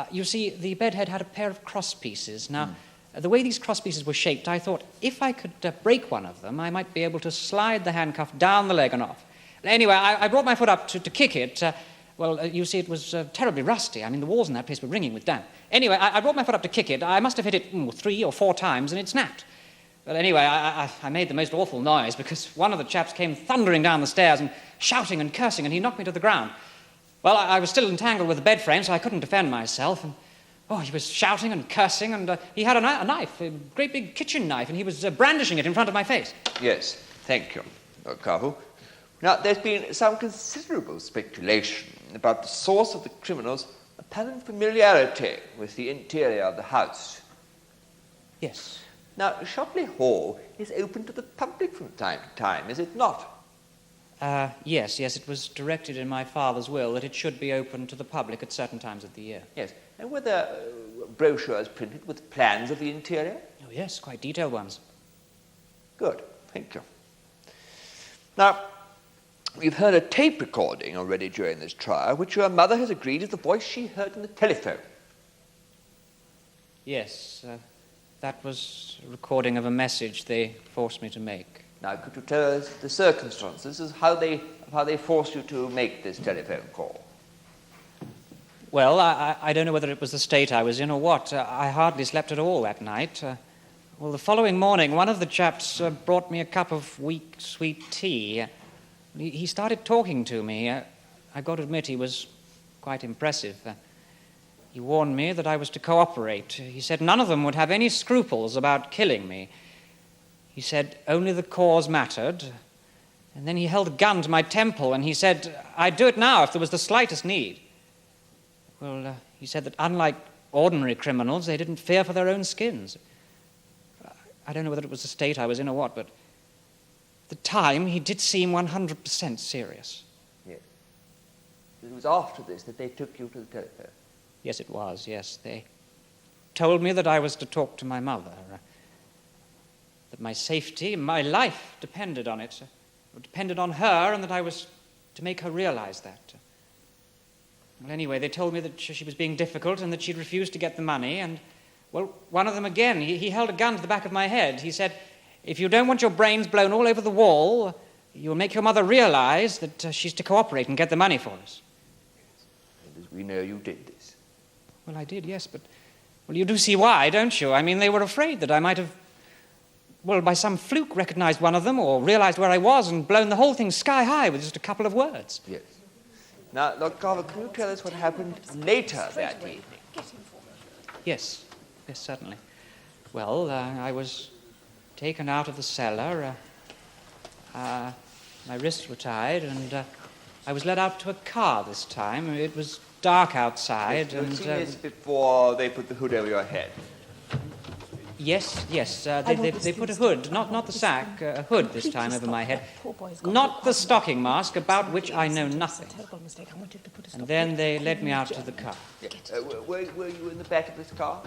You see, the bed head had a pair of cross pieces. Now, the way these cross pieces were shaped, I thought if I could break one of them, I might be able to slide the handcuff down the leg and off. Anyway, I brought my foot up to kick it. Well, you see, it was terribly rusty. I mean, the walls in that place were ringing with damp. Anyway, I brought my foot up to kick it. I must have hit it 3 or 4 times, and it snapped. But anyway, I made the most awful noise because one of the chaps came thundering down the stairs and shouting and cursing, and he knocked me to the ground. Well, I was still entangled with the bed frame, so I couldn't defend myself. And, he was shouting and cursing, and he had a knife, a great big kitchen knife, and he was brandishing it in front of my face. Yes, thank you, Lord Carvel. Now, there's been some considerable speculation about the source of the criminal's apparent familiarity with the interior of the house. Yes. Now, Shopley Hall is open to the public from time to time, is it not? Yes, it was directed in my father's will that it should be open to the public at certain times of the year. Yes. And were there brochures printed with plans of the interior? Oh, yes, quite detailed ones. Good, thank you. Now, we've heard a tape recording already during this trial, which your mother has agreed is the voice she heard on the telephone. Yes, that was a recording of a message they forced me to make. Now, could you tell us the circumstances of how they forced you to make this telephone call? Well, I don't know whether it was the state I was in or what. I hardly slept at all that night. Well, the following morning, one of the chaps brought me a cup of weak, sweet tea. He started talking to me. I got to admit he was quite impressive. He warned me that I was to cooperate. He said none of them would have any scruples about killing me. He said only the cause mattered. And then he held a gun to my temple and he said I'd do it now if there was the slightest need. Well, he said that unlike ordinary criminals, they didn't fear for their own skins. I don't know whether it was the state I was in or what, but at the time he did seem 100% serious. Yes. It was after this that they took you to the telephone. Yes, it was, yes. They told me that I was to talk to my mother, that my safety, my life depended on it, depended on her, and that I was to make her realize that. Well, anyway, they told me that she was being difficult and that she'd refused to get the money, and, well, one of them again, he held a gun to the back of my head. He said, if you don't want your brains blown all over the wall, you'll make your mother realize that she's to cooperate and get the money for us. And as we know, you did this. Well, I did, yes, but... Well, you do see why, don't you? I mean, they were afraid that I might have, well, by some fluke recognized one of them or realized where I was and blown the whole thing sky high with just a couple of words. Yes. Now, Lord Carver, can you tell us what happened later that evening? Yes, certainly. Well, I was taken out of the cellar. My wrists were tied, and I was led out to a car this time. It was dark outside. You'd seen this before they put the hood over your head. Yes. They put a hood, not the sack, a hood this time over my head. Not the stocking mask, about which I know nothing. And then they led me out to the car. Yes. Were you in the back of this car?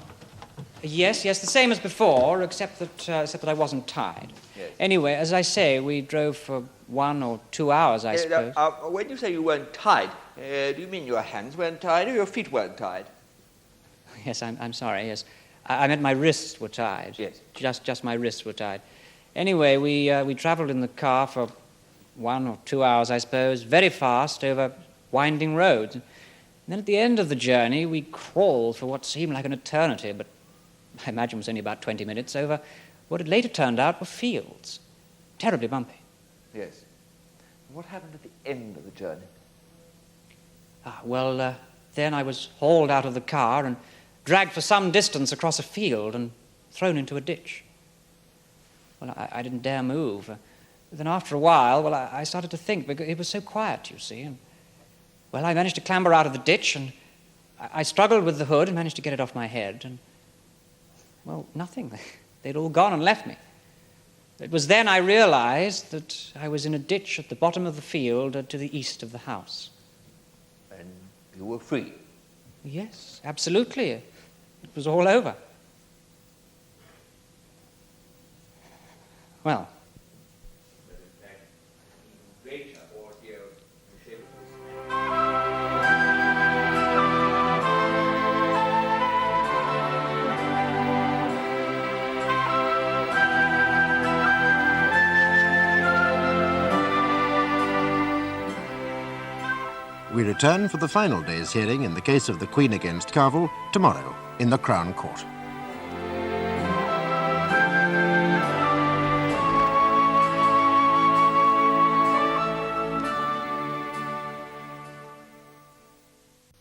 Yes, the same as before, except that I wasn't tied. Yes. Anyway, as I say, we drove for 1 or 2 hours, I suppose. When you say you weren't tied, do you mean your hands weren't tied or your feet weren't tied? Yes, I'm sorry, yes. I meant my wrists were tied. Yes. Just my wrists were tied. Anyway, we traveled in the car for 1 or 2 hours, I suppose, very fast over winding roads. And then at the end of the journey, we crawled for what seemed like an eternity, but I imagine it was only about 20 minutes, over what had later turned out were fields. Terribly bumpy. Yes. What happened at the end of the journey? Then I was hauled out of the car and dragged for some distance across a field and thrown into a ditch. Well, I didn't dare move. Then after a while, I started to think, because it was so quiet, you see. And, I managed to clamber out of the ditch, and I struggled with the hood and managed to get it off my head. And, nothing. They'd all gone and left me. It was then I realized that I was in a ditch at the bottom of the field to the east of the house. And you were free? Yes, absolutely. It was all over. Well. But in fact, even greater ordeal in shape We return for the final day's hearing in the case of the Queen against Carville tomorrow in the Crown Court.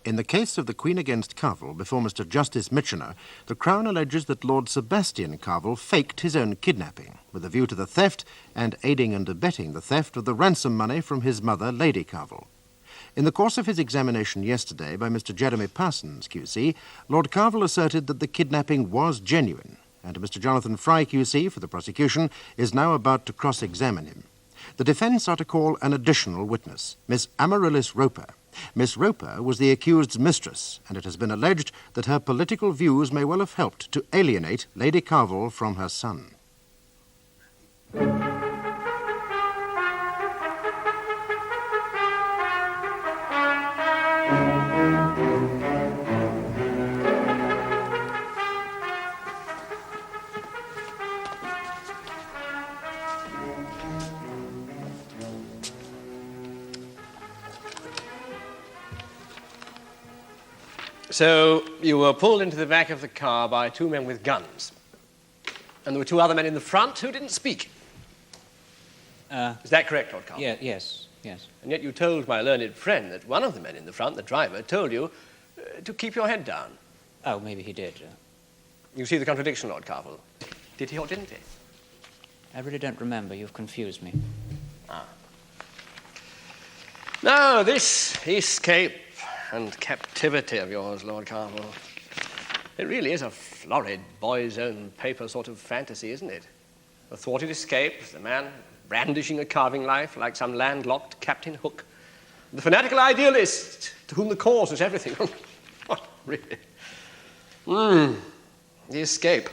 In the case of the Queen against Carville before Mr. Justice Mitchener, the Crown alleges that Lord Sebastian Carville faked his own kidnapping with a view to the theft and aiding and abetting the theft of the ransom money from his mother, Lady Carville. In the course of his examination yesterday by Mr. Jeremy Parsons, QC, Lord Carville asserted that the kidnapping was genuine, and Mr. Jonathan Fry, QC, for the prosecution, is now about to cross-examine him. The defence are to call an additional witness, Miss Amaryllis Roper. Miss Roper was the accused's mistress, and it has been alleged that her political views may well have helped to alienate Lady Carville from her son. So you were pulled into the back of the car by two men with guns. And there were two other men in the front who didn't speak. Is that correct, Lord Carville? Yeah, yes. And yet you told my learned friend that one of the men in the front, the driver, told you to keep your head down. Oh, maybe he did. You see the contradiction, Lord Carville. Did he or didn't he? I really don't remember. You've confused me. Now, this escape and captivity of yours, Lord Carville, it really is a florid boy's own paper sort of fantasy, isn't it? The thwarted escape, the man brandishing a carving knife like some landlocked Captain Hook, the fanatical idealist to whom the cause is everything. Oh, really? The escape.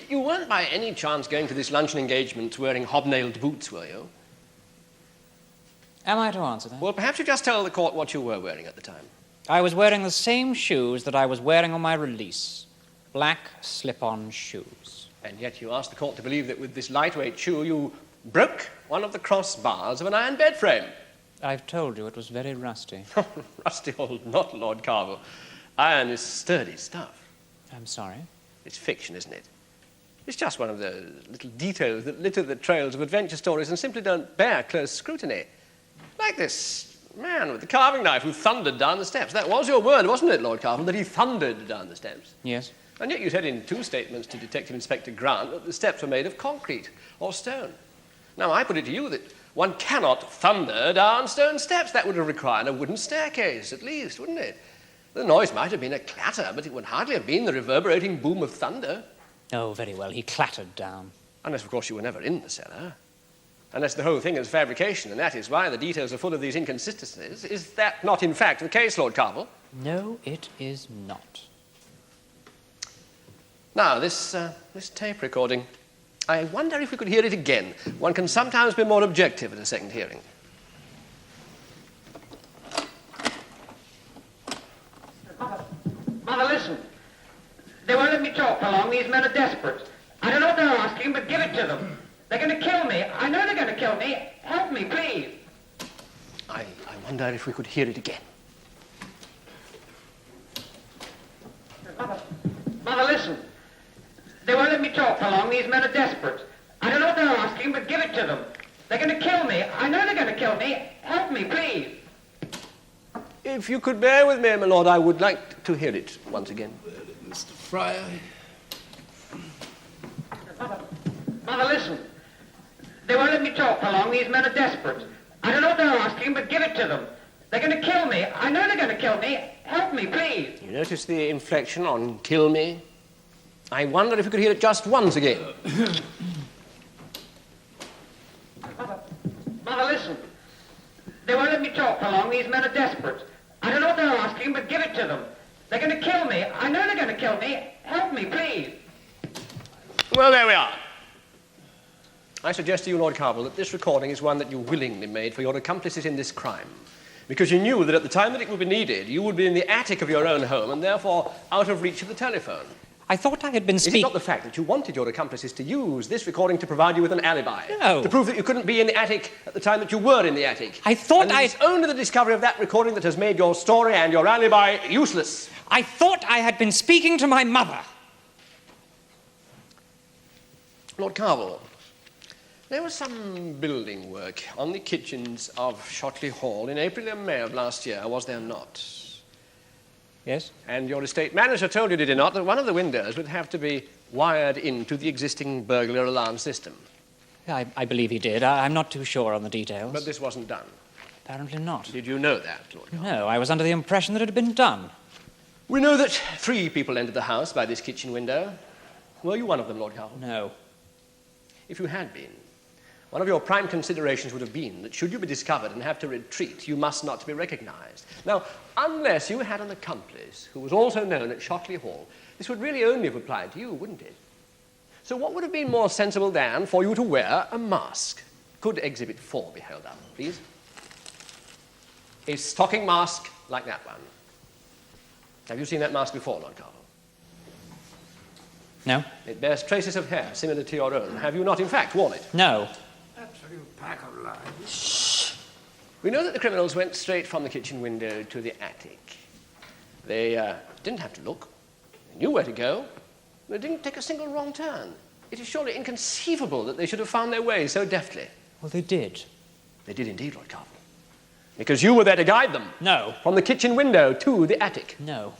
You weren't by any chance going to this luncheon engagement wearing hobnailed boots, were you? Am I to answer that? Well, perhaps you just tell the court what you were wearing at the time. I was wearing the same shoes that I was wearing on my release. Black slip-on shoes. And yet you asked the court to believe that with this lightweight shoe you broke one of the crossbars of an iron bed frame. I've told you it was very rusty. Rusty old knot, Lord Carville. Iron is sturdy stuff. I'm sorry. It's fiction, isn't it? It's just one of the little details that litter the trails of adventure stories and simply don't bear close scrutiny. Like this man with the carving knife who thundered down the steps. That was your word, wasn't it, Lord Carville, that he thundered down the steps? Yes. And yet you said in two statements to Detective Inspector Grant that the steps were made of concrete or stone. Now, I put it to you that one cannot thunder down stone steps. That would have required a wooden staircase, at least, wouldn't it? The noise might have been a clatter, but it would hardly have been the reverberating boom of thunder. Oh, very well. He clattered down. Unless, of course, you were never in the cellar. Unless the whole thing is fabrication, and that is why the details are full of these inconsistencies. Is that not, in fact, the case, Lord Carville? No, it is not. Now, this tape recording, I wonder if we could hear it again. One can sometimes be more objective at a second hearing. Mother, listen. They won't let me talk for long. These men are desperate. I don't know what they're asking, but give it to them. They're going to kill me. I know they're going to kill me. Help me, please. I wonder if we could hear it again. Mother, listen. They won't let me talk for long. These men are desperate. I don't know what they're asking, but give it to them. They're going to kill me. I know they're going to kill me. Help me, please. If you could bear with me, my lord, I would like to hear it once again. Mr. Fryer. Mother, listen. They won't let me talk for long. These men are desperate. I don't know what they're asking, but give it to them. They're going to kill me. I know they're going to kill me. Help me, please. You notice the inflection on kill me? I wonder if you could hear it just once again. Mother, listen. They won't let me talk for long. These men are desperate. I don't know what they're asking, but give it to them. They're going to kill me. I know they're going to kill me. Help me, please. Well, there we are. I suggest to you, Lord Carville, that this recording is one that you willingly made for your accomplices in this crime, because you knew that at the time that it would be needed, you would be in the attic of your own home and therefore out of reach of the telephone. I thought I had been Is it not the fact that you wanted your accomplices to use this recording to provide you with an alibi? No. To prove that you couldn't be in the attic at the time that you were in the attic? I thought It's only the discovery of that recording that has made your story and your alibi useless. I thought I had been speaking to my mother. Lord Carville, there was some building work on the kitchens of Shotley Hall in April and May of last year, was there not? Yes? And your estate manager told you, did he not, that one of the windows would have to be wired into the existing burglar alarm system? I believe he did. I'm not too sure on the details. But this wasn't done. Apparently not. Did you know that, Lord Carvel? No, I was under the impression that it had been done. We know that 3 people entered the house by this kitchen window. Were you one of them, Lord Carvel? No. If you had been, one of your prime considerations would have been that should you be discovered and have to retreat, you must not be recognized. Now, unless you had an accomplice who was also known at Shotley Hall, this would really only have applied to you, wouldn't it? So what would have been more sensible than for you to wear a mask? Could Exhibit 4 be held up, please? A stocking mask like that one. Have you seen that mask before, Lord Carvel? No? It bears traces of hair similar to your own. Have you not, in fact, worn it? No. Absolute pack of lies. Shh. We know that the criminals went straight from the kitchen window to the attic. They didn't have to look. They knew where to go. They didn't take a single wrong turn. It is surely inconceivable that they should have found their way so deftly. Well, they did. They did indeed, Lord Carvel. Because you were there to guide them. No. From the kitchen window to the attic. No.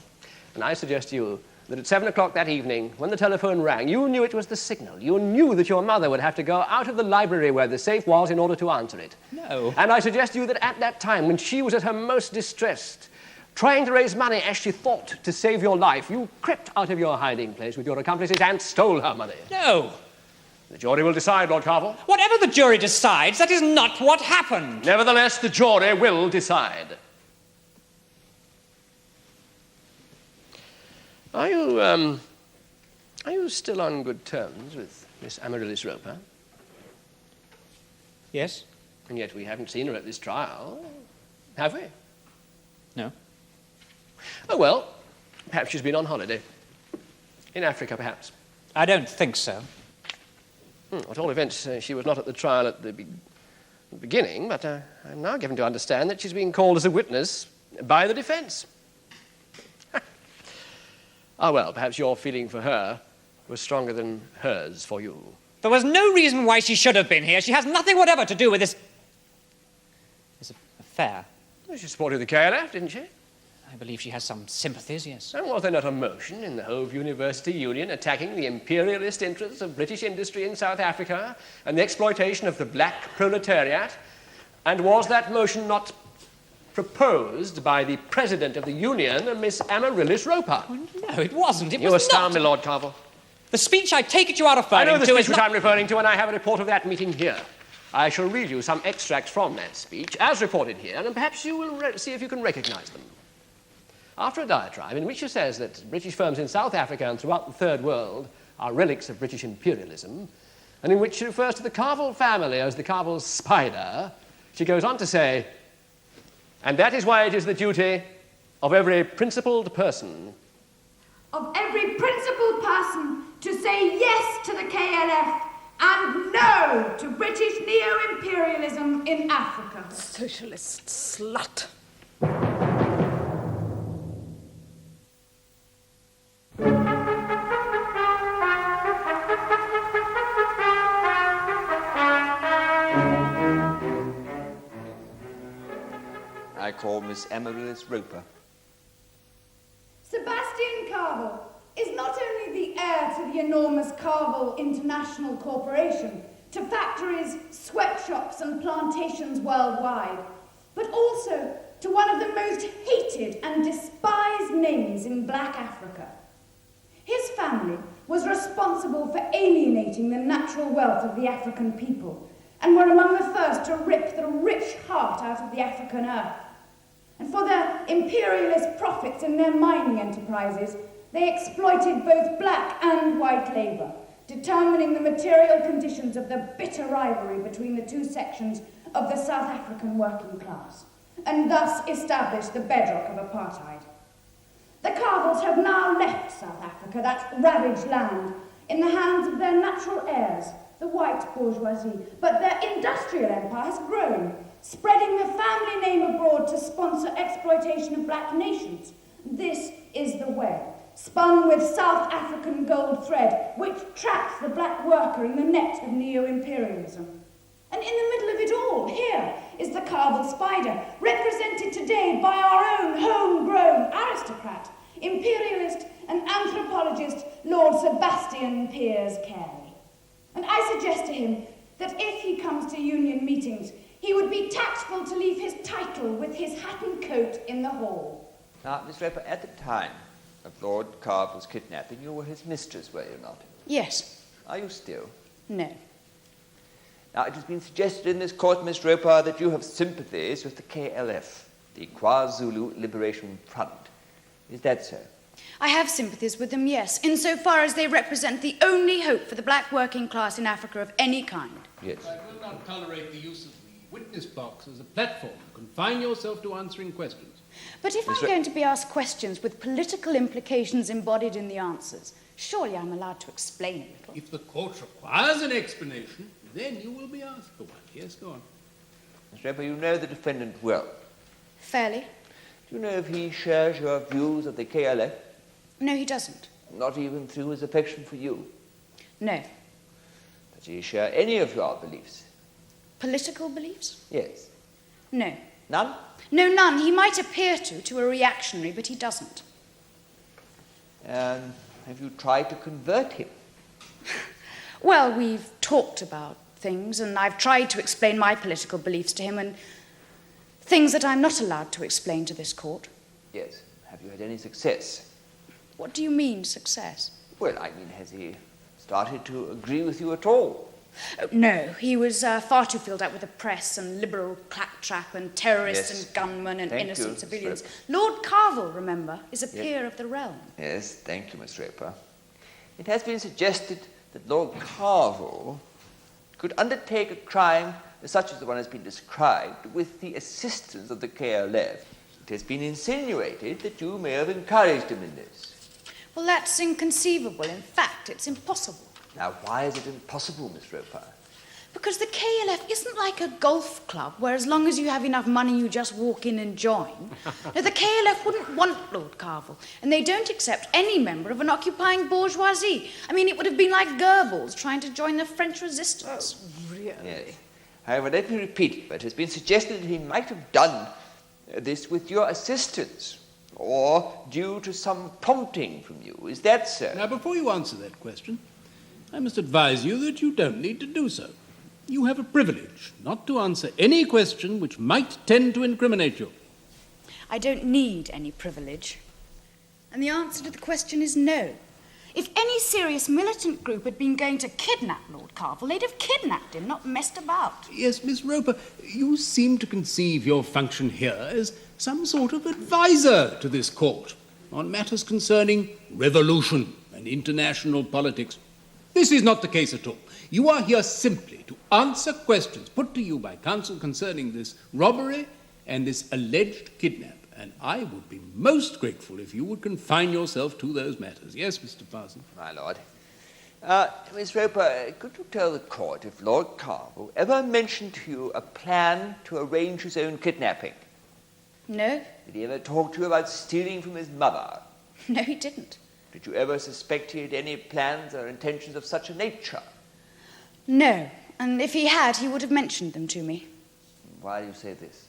And I suggest to you that at 7 o'clock that evening, when the telephone rang, you knew it was the signal. You knew that your mother would have to go out of the library where the safe was in order to answer it. No. And I suggest to you that at that time, when she was at her most distressed, trying to raise money as she thought to save your life, you crept out of your hiding place with your accomplices and stole her money. No. The jury will decide, Lord Carvel. Whatever the jury decides, that is not what happened. Nevertheless, the jury will decide. Are you still on good terms with Miss Amaryllis Roper? Yes. And yet we haven't seen her at this trial, have we? No. Oh, well, perhaps she's been on holiday. In Africa, perhaps. I don't think so. At all events, she was not at the trial at the beginning, but I'm now given to understand that she's being called as a witness by the defense. Ah, well, perhaps your feeling for her was stronger than hers for you. There was no reason why she should have been here. She has nothing whatever to do with this affair. Well, she supported the KLF, didn't she? I believe she has some sympathies, yes. And was there not a motion in the Hove University Union attacking the imperialist interests of British industry in South Africa and the exploitation of the black proletariat? And was that motion not proposed by the president of the union, Miss Amaryllis Roper? Oh, no, it wasn't. You astound me, Lord Carvel. The speech I take it you are referring to I know the speech is which I'm referring to, and I have a report of that meeting here. I shall read you some extracts from that speech, as reported here, and perhaps you will see if you can recognize them. After a diatribe in which she says that British firms in South Africa and throughout the Third World are relics of British imperialism, and in which she refers to the Carvel family as the Carvel spider, she goes on to say, and that is why it is the duty of every principled person to say yes to the KLF and no to British neo-imperialism in Africa. Socialist slut. I call Miss Amaryllis Roper. Sebastian Carvel is not only the heir to the enormous Carvel International Corporation, to factories, sweatshops and plantations worldwide, but also to one of the most hated and despised names in Black Africa. His family was responsible for alienating the natural wealth of the African people and were among the first to rip the rich heart out of the African earth. And for their imperialist profits in their mining enterprises, they exploited both black and white labour, determining the material conditions of the bitter rivalry between the two sections of the South African working class, and thus established the bedrock of apartheid. The Carvels have now left South Africa, that ravaged land, in the hands of their natural heirs, the white bourgeoisie, but their industrial empire has grown, spreading the family name abroad to sponsor exploitation of black nations. This is the web, spun with South African gold thread, which traps the black worker in the net of neo-imperialism. And in the middle of it all, here is the Carvel spider, represented today by our own homegrown aristocrat, imperialist and anthropologist Lord Sebastian Piers Carey. And I suggest to him that if he comes to union meetings, He would be tactful to leave his title with his hat and coat in the hall. Now, Miss Roper, at the time of Lord Carvel's kidnapping, you were his mistress, were you not? Yes. Are you still? No. Now, it has been suggested in this court, Miss Roper, that you have sympathies with the KLF, the KwaZulu Liberation Front. Is that so? I have sympathies with them, yes, insofar as they represent the only hope for the black working class in Africa of any kind. Yes. I will not tolerate the use of the witness box as a platform. Confine yourself to answering questions. But if I'm going to be asked questions with political implications embodied in the answers, surely I'm allowed to explain a little. If the court requires an explanation, then you will be asked for one. Yes, go on. Miss Roper, you know the defendant well. Fairly? Do you know if he shares your views of the KLF? No, he doesn't. Not even through his affection for you? No. Does he share any of your beliefs? Political beliefs? Yes. No. None? No, none. He might appear to a reactionary, but he doesn't. Have you tried to convert him? Well, we've talked about things, and I've tried to explain my political beliefs to him, and things that I'm not allowed to explain to this court. Yes. Have you had any success? What do you mean, success? Well, I mean, has he started to agree with you at all? Oh, no, he was far too filled up with the press and liberal claptrap and terrorists Yes. and gunmen and Thank innocent you, civilians. Miss Lord Carvel, remember, is a peer of the realm. Yes, thank you, Miss Roper. It has been suggested that Lord Carvel could undertake a crime such as the one has been described with the assistance of the KLF. It has been insinuated that you may have encouraged him in this. Well, that's inconceivable. In fact, it's impossible. Now, why is it impossible, Miss Roper? Because the KLF isn't like a golf club where as long as you have enough money you just walk in and join. No, the KLF wouldn't want Lord Carvel, and they don't accept any member of an occupying bourgeoisie. I mean, it would have been like Goebbels trying to join the French resistance. Really? Yes. However, let me repeat, it has been suggested that he might have done this with your assistance, or due to some prompting from you. Is that so? Now, before you answer that question, I must advise you that you don't need to do so. You have a privilege not to answer any question which might tend to incriminate you. I don't need any privilege. And the answer to the question is no. If any serious militant group had been going to kidnap Lord Carvel, they'd have kidnapped him, not messed about. Yes, Miss Roper, you seem to conceive your function here as some sort of advisor to this court on matters concerning revolution and international politics. This is not the case at all. You are here simply to answer questions put to you by counsel concerning this robbery and this alleged kidnap. And I would be most grateful if you would confine yourself to those matters. Yes, Mr. Parsons? My lord. Miss Roper, could you tell the court if Lord Carvel ever mentioned to you a plan to arrange his own kidnapping? No. Did he ever talk to you about stealing from his mother? No, he didn't. Did you ever suspect he had any plans or intentions of such a nature? No. And if he had, he would have mentioned them to me. Why do you say this?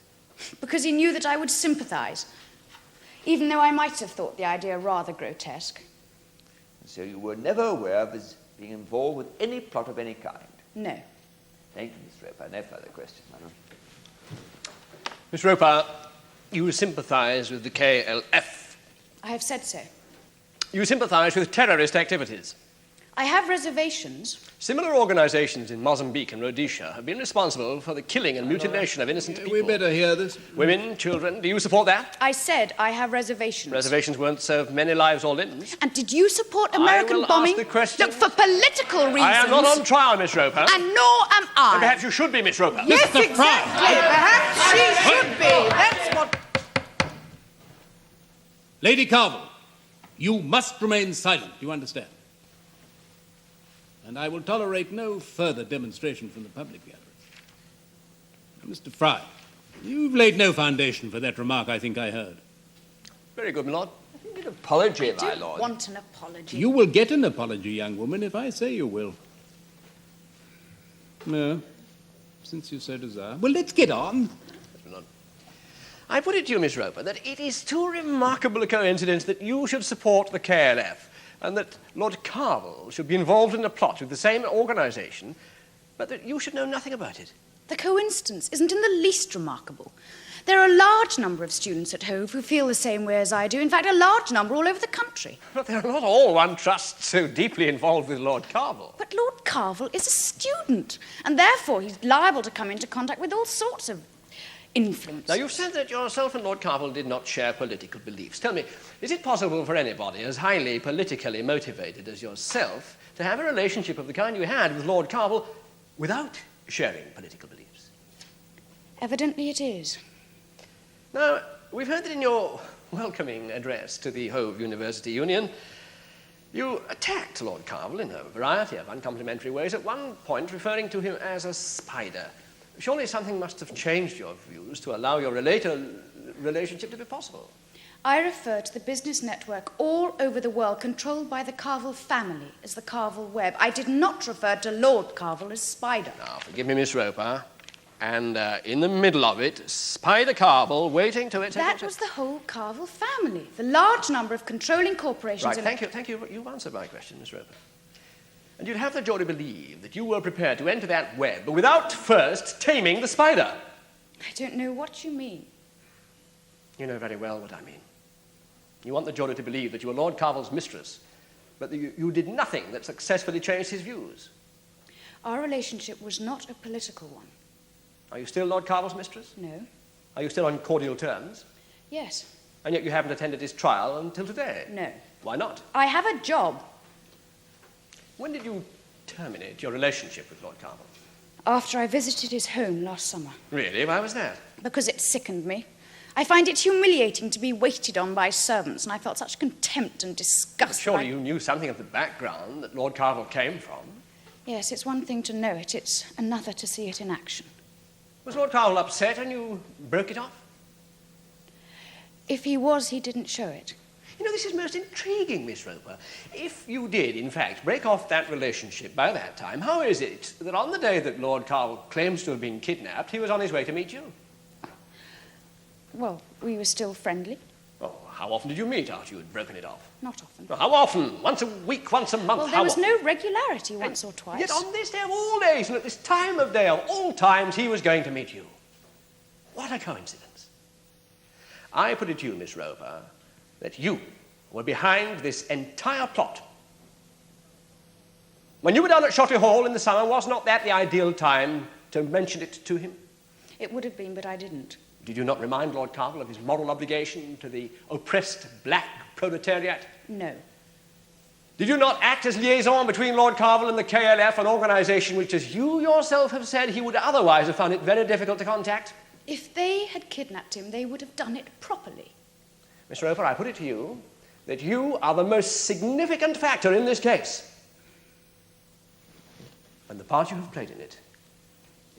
Because he knew that I would sympathise, even though I might have thought the idea rather grotesque. So you were never aware of his being involved with any plot of any kind? No. Thank you, Miss Roper. No further questions, madam. Miss Roper, you sympathise with the KLF. I have said so. You sympathise with terrorist activities. I have reservations. Similar organisations in Mozambique and Rhodesia have been responsible for the killing and mutilation of innocent people. We better hear this. Women, children, do you support that? I said I have reservations. Reservations won't serve many lives or limbs. And did you support American I will bombing? ask the question. Look, for political reasons. I am not on trial, Miss Roper. And nor am I. And perhaps you should be, Miss Roper. Yes, Mr. exactly. Perhaps she should be. That's what... Lady Carvel, you must remain silent, you understand? And I will tolerate no further demonstration from the public gathering. Now, Mr. Fry, you've laid no foundation for that remark I think I heard. Very good, my lord. I think an apology, I my don't lord. want an apology. You will get an apology, young woman, if I say you will. No, since you so desire. Well, let's get on. I put it to you, Miss Roper, that it is too remarkable a coincidence that you should support the KLF and that Lord Carvel should be involved in a plot with the same organisation, but that you should know nothing about it. The coincidence isn't in the least remarkable. There are a large number of students at Hove who feel the same way as I do. In fact, a large number all over the country. But they're not all, one trusts, so deeply involved with Lord Carvel. But Lord Carvel is a student, and therefore he's liable to come into contact with all sorts of influences. Now, you've said that yourself and Lord Carvel did not share political beliefs. Tell me, is it possible for anybody as highly politically motivated as yourself to have a relationship of the kind you had with Lord Carvel without sharing political beliefs? Evidently it is. Now, we've heard that in your welcoming address to the Hove University Union, you attacked Lord Carvel in a variety of uncomplimentary ways, at one point referring to him as a spider. Surely something must have changed your views to allow your relationship to be possible. I refer to the business network all over the world controlled by the Carvel family as the Carvel Web. I did not refer to Lord Carvel as Spider. Now, forgive me, Miss Roper. And in the middle of it, Spider Carvel waiting to... That was the whole Carvel family. The large number of controlling corporations... Right, thank you. You've answered my question, Miss Roper. And you'd have the joy to believe that you were prepared to enter that web without first taming the spider. I don't know what you mean. You know very well what I mean. You want the jury to believe that you were Lord Carvel's mistress, but that you did nothing that successfully changed his views. Our relationship was not a political one. Are you still Lord Carvel's mistress? No. Are you still on cordial terms? Yes. And yet you haven't attended his trial until today? No. Why not? I have a job. When did you terminate your relationship with Lord Carvel? After I visited his home last summer. Really? Why was that? Because it sickened me. I find it humiliating to be waited on by servants, and I felt such contempt and disgust. Surely you knew something of the background that Lord Carvel came from. Yes, it's one thing to know it, it's another to see it in action. Was Lord Carvel upset and you broke it off? If he was, he didn't show it. You know, this is most intriguing, Miss Roper. If you did, in fact, break off that relationship by that time, how is it that on the day that Lord Carvel claims to have been kidnapped, he was on his way to meet you? Well, we were still friendly. Oh, how often did you meet after you had broken it off? Not often. Well, how often? Once a week, once a month? Well, there was no regularity once or twice. Yet on this day of all days, and at this time of day of all times, he was going to meet you. What a coincidence. I put it to you, Miss Roper, that you were behind this entire plot. When you were down at Shotty Hall in the summer, was not that the ideal time to mention it to him? It would have been, but I didn't. Did you not remind Lord Carvel of his moral obligation to the oppressed black proletariat? No. Did you not act as liaison between Lord Carvel and the KLF, an organisation which, as you yourself have said, he would otherwise have found it very difficult to contact? If they had kidnapped him, they would have done it properly. Miss Roper, I put it to you that you are the most significant factor in this case. And the part you have played in it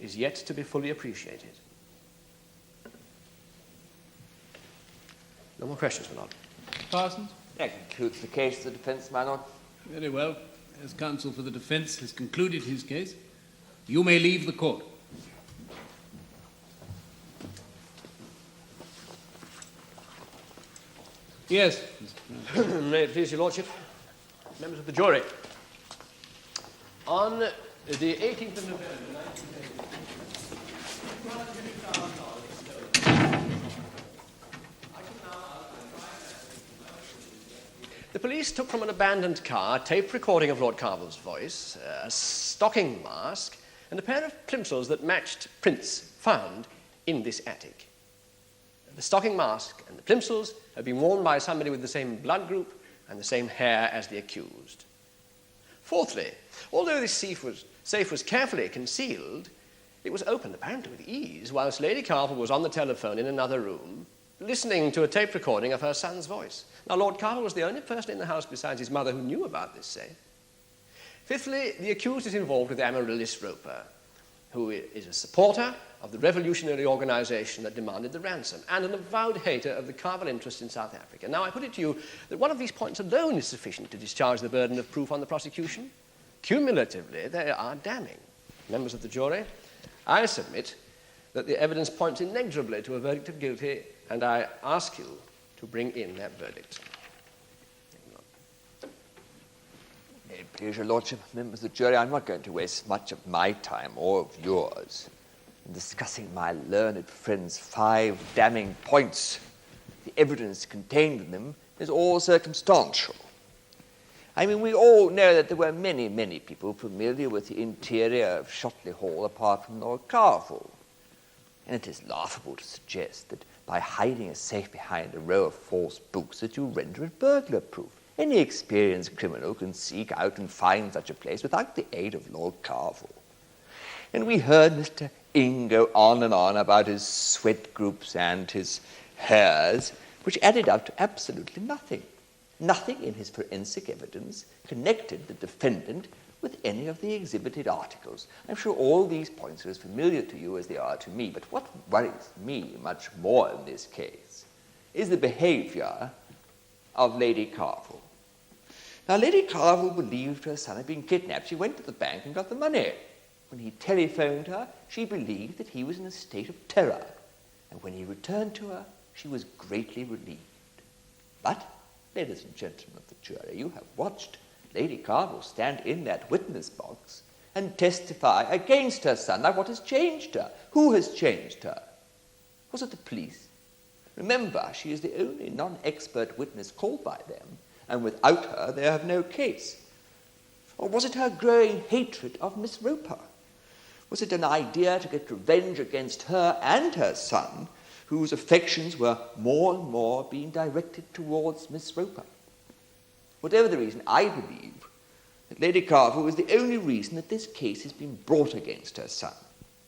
is yet to be fully appreciated. No more questions, my lord. Parsons? That concludes the case, the defence, my lord. Very well. As counsel for the defence has concluded his case, you may leave the court. Yes. May it please your lordship, members of the jury. On the 18th of November, 1980, the police took from an abandoned car a tape recording of Lord Carvel's voice, a stocking mask, and a pair of plimsolls that matched prints found in this attic. The stocking mask and the plimsolls had been worn by somebody with the same blood group and the same hair as the accused. Fourthly, although this safe was carefully concealed, it was opened apparently with ease whilst Lady Carvel was on the telephone in another room, listening to a tape recording of her son's voice. Now, Lord Carvel was the only person in the house besides his mother who knew about this safe. Fifthly, the accused is involved with Amaryllis Roper, who is a supporter of the revolutionary organisation that demanded the ransom, and an avowed hater of the Carvel interest in South Africa. Now, I put it to you that one of these points alone is sufficient to discharge the burden of proof on the prosecution. Cumulatively, they are damning. Members of the jury, I submit that the evidence points inexorably to a verdict of guilty, and I ask you to bring in that verdict. May it please your lordship, members of the jury, I'm not going to waste much of my time or of yours in discussing my learned friend's 5 damning points. The evidence contained in them is all circumstantial. I mean, we all know that there were many, many people familiar with the interior of Shotley Hall apart from Lord Carville. And it is laughable to suggest that by hiding a safe behind a row of false books that you render it burglar-proof. Any experienced criminal can seek out and find such a place without the aid of Lord Carville. And we heard Mr. Ing go on and on about his sweat groups and his hairs, which added up to absolutely nothing. Nothing in his forensic evidence connected the defendant with any of the exhibited articles. I'm sure all these points are as familiar to you as they are to me, but what worries me much more in this case is the behavior of Lady Carville. Now, Lady Carville believed her son had been kidnapped. She went to the bank and got the money. When he telephoned her, she believed that he was in a state of terror. And when he returned to her, she was greatly relieved. But, ladies and gentlemen of the jury, you have watched Lady Carville stand in that witness box and testify against her son. Now, what has changed her? Who has changed her? Was it the police? Remember, she is the only non-expert witness called by them, and without her they have no case. Or was it her growing hatred of Miss Roper? Was it an idea to get revenge against her and her son, whose affections were more and more being directed towards Miss Roper? Whatever the reason, I believe that Lady Carville was the only reason that this case has been brought against her son.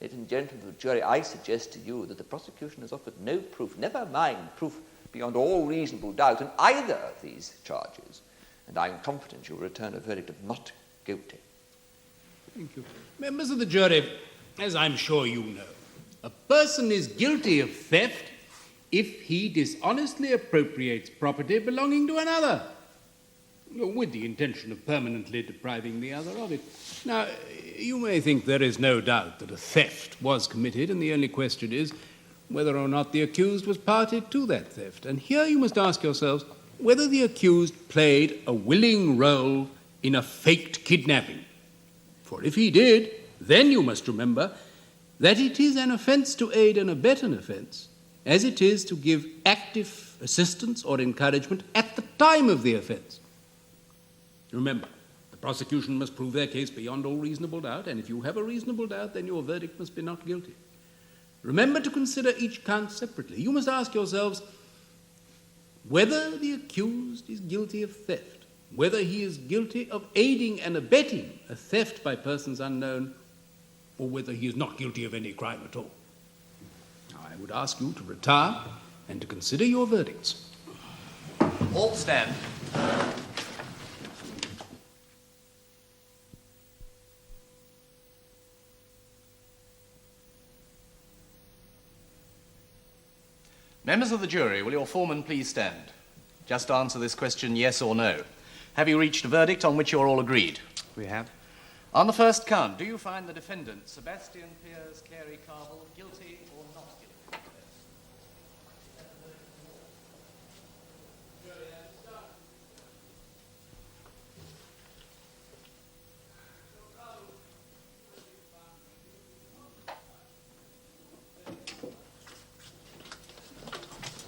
Ladies and gentlemen of the jury, I suggest to you that the prosecution has offered no proof, never mind proof beyond all reasonable doubt, in either of these charges, and I am confident you will return a verdict of not guilty. Thank you. Members of the jury, as I'm sure you know, a person is guilty of theft if he dishonestly appropriates property belonging to another, with the intention of permanently depriving the other of it. Now, you may think there is no doubt that a theft was committed, and the only question is whether or not the accused was party to that theft. And here you must ask yourselves whether the accused played a willing role in a faked kidnapping. For if he did, then you must remember that it is an offence to aid and abet an offence, as it is to give active assistance or encouragement at the time of the offence. Remember, the prosecution must prove their case beyond all reasonable doubt, and if you have a reasonable doubt, then your verdict must be not guilty. Remember to consider each count separately. You must ask yourselves whether the accused is guilty of theft, whether he is guilty of aiding and abetting a theft by persons unknown, or whether he is not guilty of any crime at all. Now, I would ask you to retire and to consider your verdicts. All stand. Members of the jury, will your foreman please stand? Just answer this question, yes or no. Have you reached a verdict on which you're all agreed? We have. On the first count, do you find the defendant, Sebastian Piers Carey Carville, guilty or not guilty?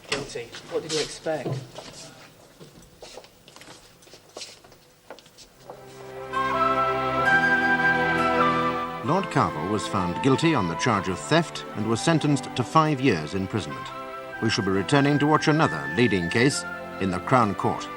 Guilty. What did you expect? Lord Carville was found guilty on the charge of theft and was sentenced to 5 years imprisonment. We shall be returning to watch another leading case in the Crown Court.